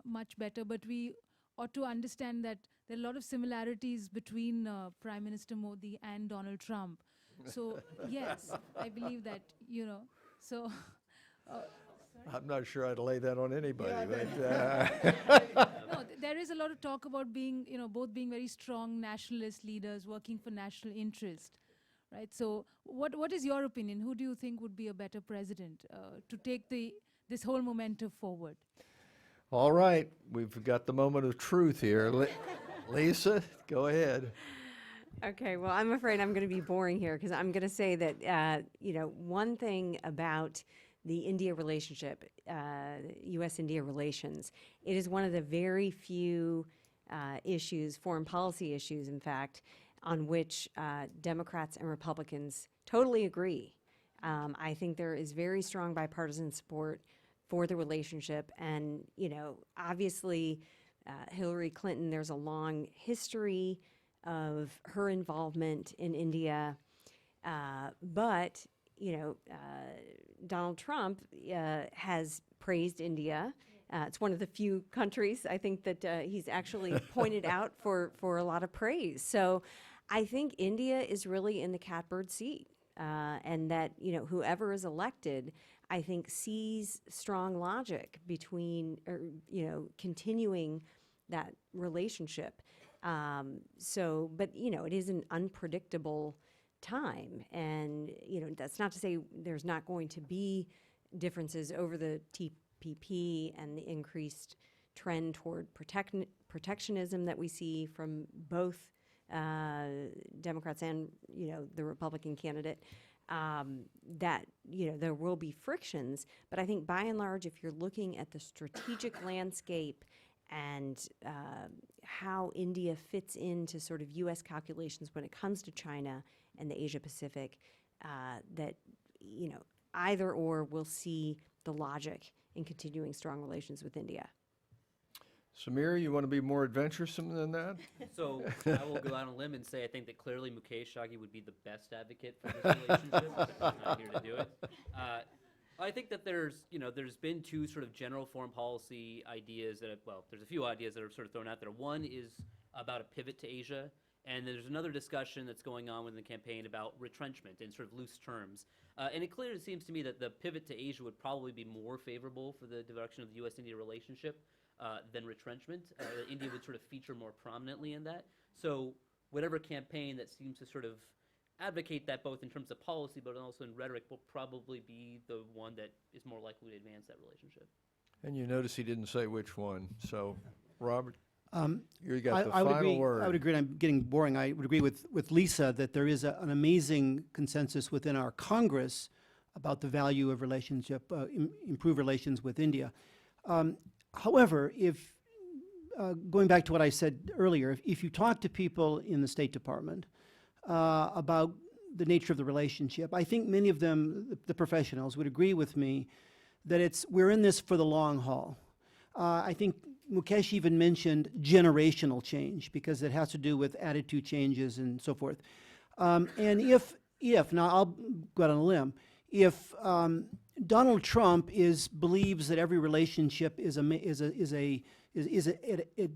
much better, but we ought to understand that there are a lot of similarities between Prime Minister Modi and Donald Trump. So, yes, I believe that, so... I'm not sure I'd lay that on anybody. No, there is a lot of talk about being, both being very strong nationalist leaders working for national interest, right? So what is your opinion? Who do you think would be a better president to take this whole momentum forward? All right, we've got the moment of truth here. Lisa, go ahead. Okay, well, I'm afraid I'm going to be boring here because I'm going to say that, one thing about the India relationship, U.S.-India relations, it is one of the very few issues, foreign policy issues, in fact, on which Democrats and Republicans totally agree. I think there is very strong bipartisan support for the relationship. And, obviously, Hillary Clinton, there's a long history of her involvement in India. But, Donald Trump has praised India. It's one of the few countries, I think, that he's actually pointed out for a lot of praise. So I think India is really in the catbird seat, and that, whoever is elected, I think, sees strong logic between, continuing that relationship. But, it is an unpredictable time. And, that's not to say there's not going to be differences over the TPP and the increased trend toward protectionism that we see from both Democrats and, the Republican candidate. That, there will be frictions. But I think by and large, if you're looking at the strategic landscape and how India fits into sort of U.S. calculations when it comes to China and the Asia Pacific, that, either or will see the logic in continuing strong relations with India. Samir, you want to be more adventuresome than that? So I will go out on a limb and say I think that clearly Mukesh Shaggy would be the best advocate for this relationship, but he's not here to do it. I think that there's been two sort of general foreign policy ideas that there's a few ideas that are sort of thrown out there. One is about a pivot to Asia, and there's another discussion that's going on within the campaign about retrenchment in sort of loose terms. And it clearly seems to me that the pivot to Asia would probably be more favorable for the direction of the U.S.-India relationship than retrenchment. India would sort of feature more prominently in that. So whatever campaign that seems to sort of advocate that both in terms of policy but also in rhetoric will probably be the one that is more likely to advance that relationship. And you notice he didn't say which one. So, Robert, you got I the would final agree, word. I would agree, and I'm getting boring. I would agree with Lisa that there is an amazing consensus within our Congress about the value of relationship, improve relations with India. However, if going back to what I said earlier, if you talk to people in the State Department about the nature of the relationship, I think many of them, the professionals, would agree with me that we're in this for the long haul. I think Mukesh even mentioned generational change because it has to do with attitude changes and so forth. And if now I'll go out on a limb, if Donald Trump believes that every relationship is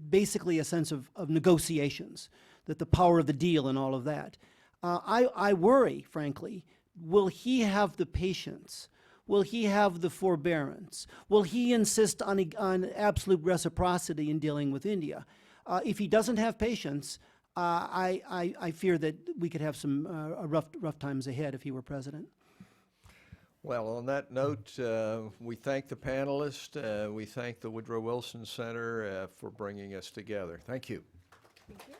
basically a sense of negotiations, that the power of the deal and all of that, I worry, frankly, will he have the patience? Will he have the forbearance? Will he insist on absolute reciprocity in dealing with India? If he doesn't have patience, I fear that we could have some rough times ahead if he were president. Well, on that note, we thank the panelists. We thank the Woodrow Wilson Center for bringing us together. Thank you. Thank you.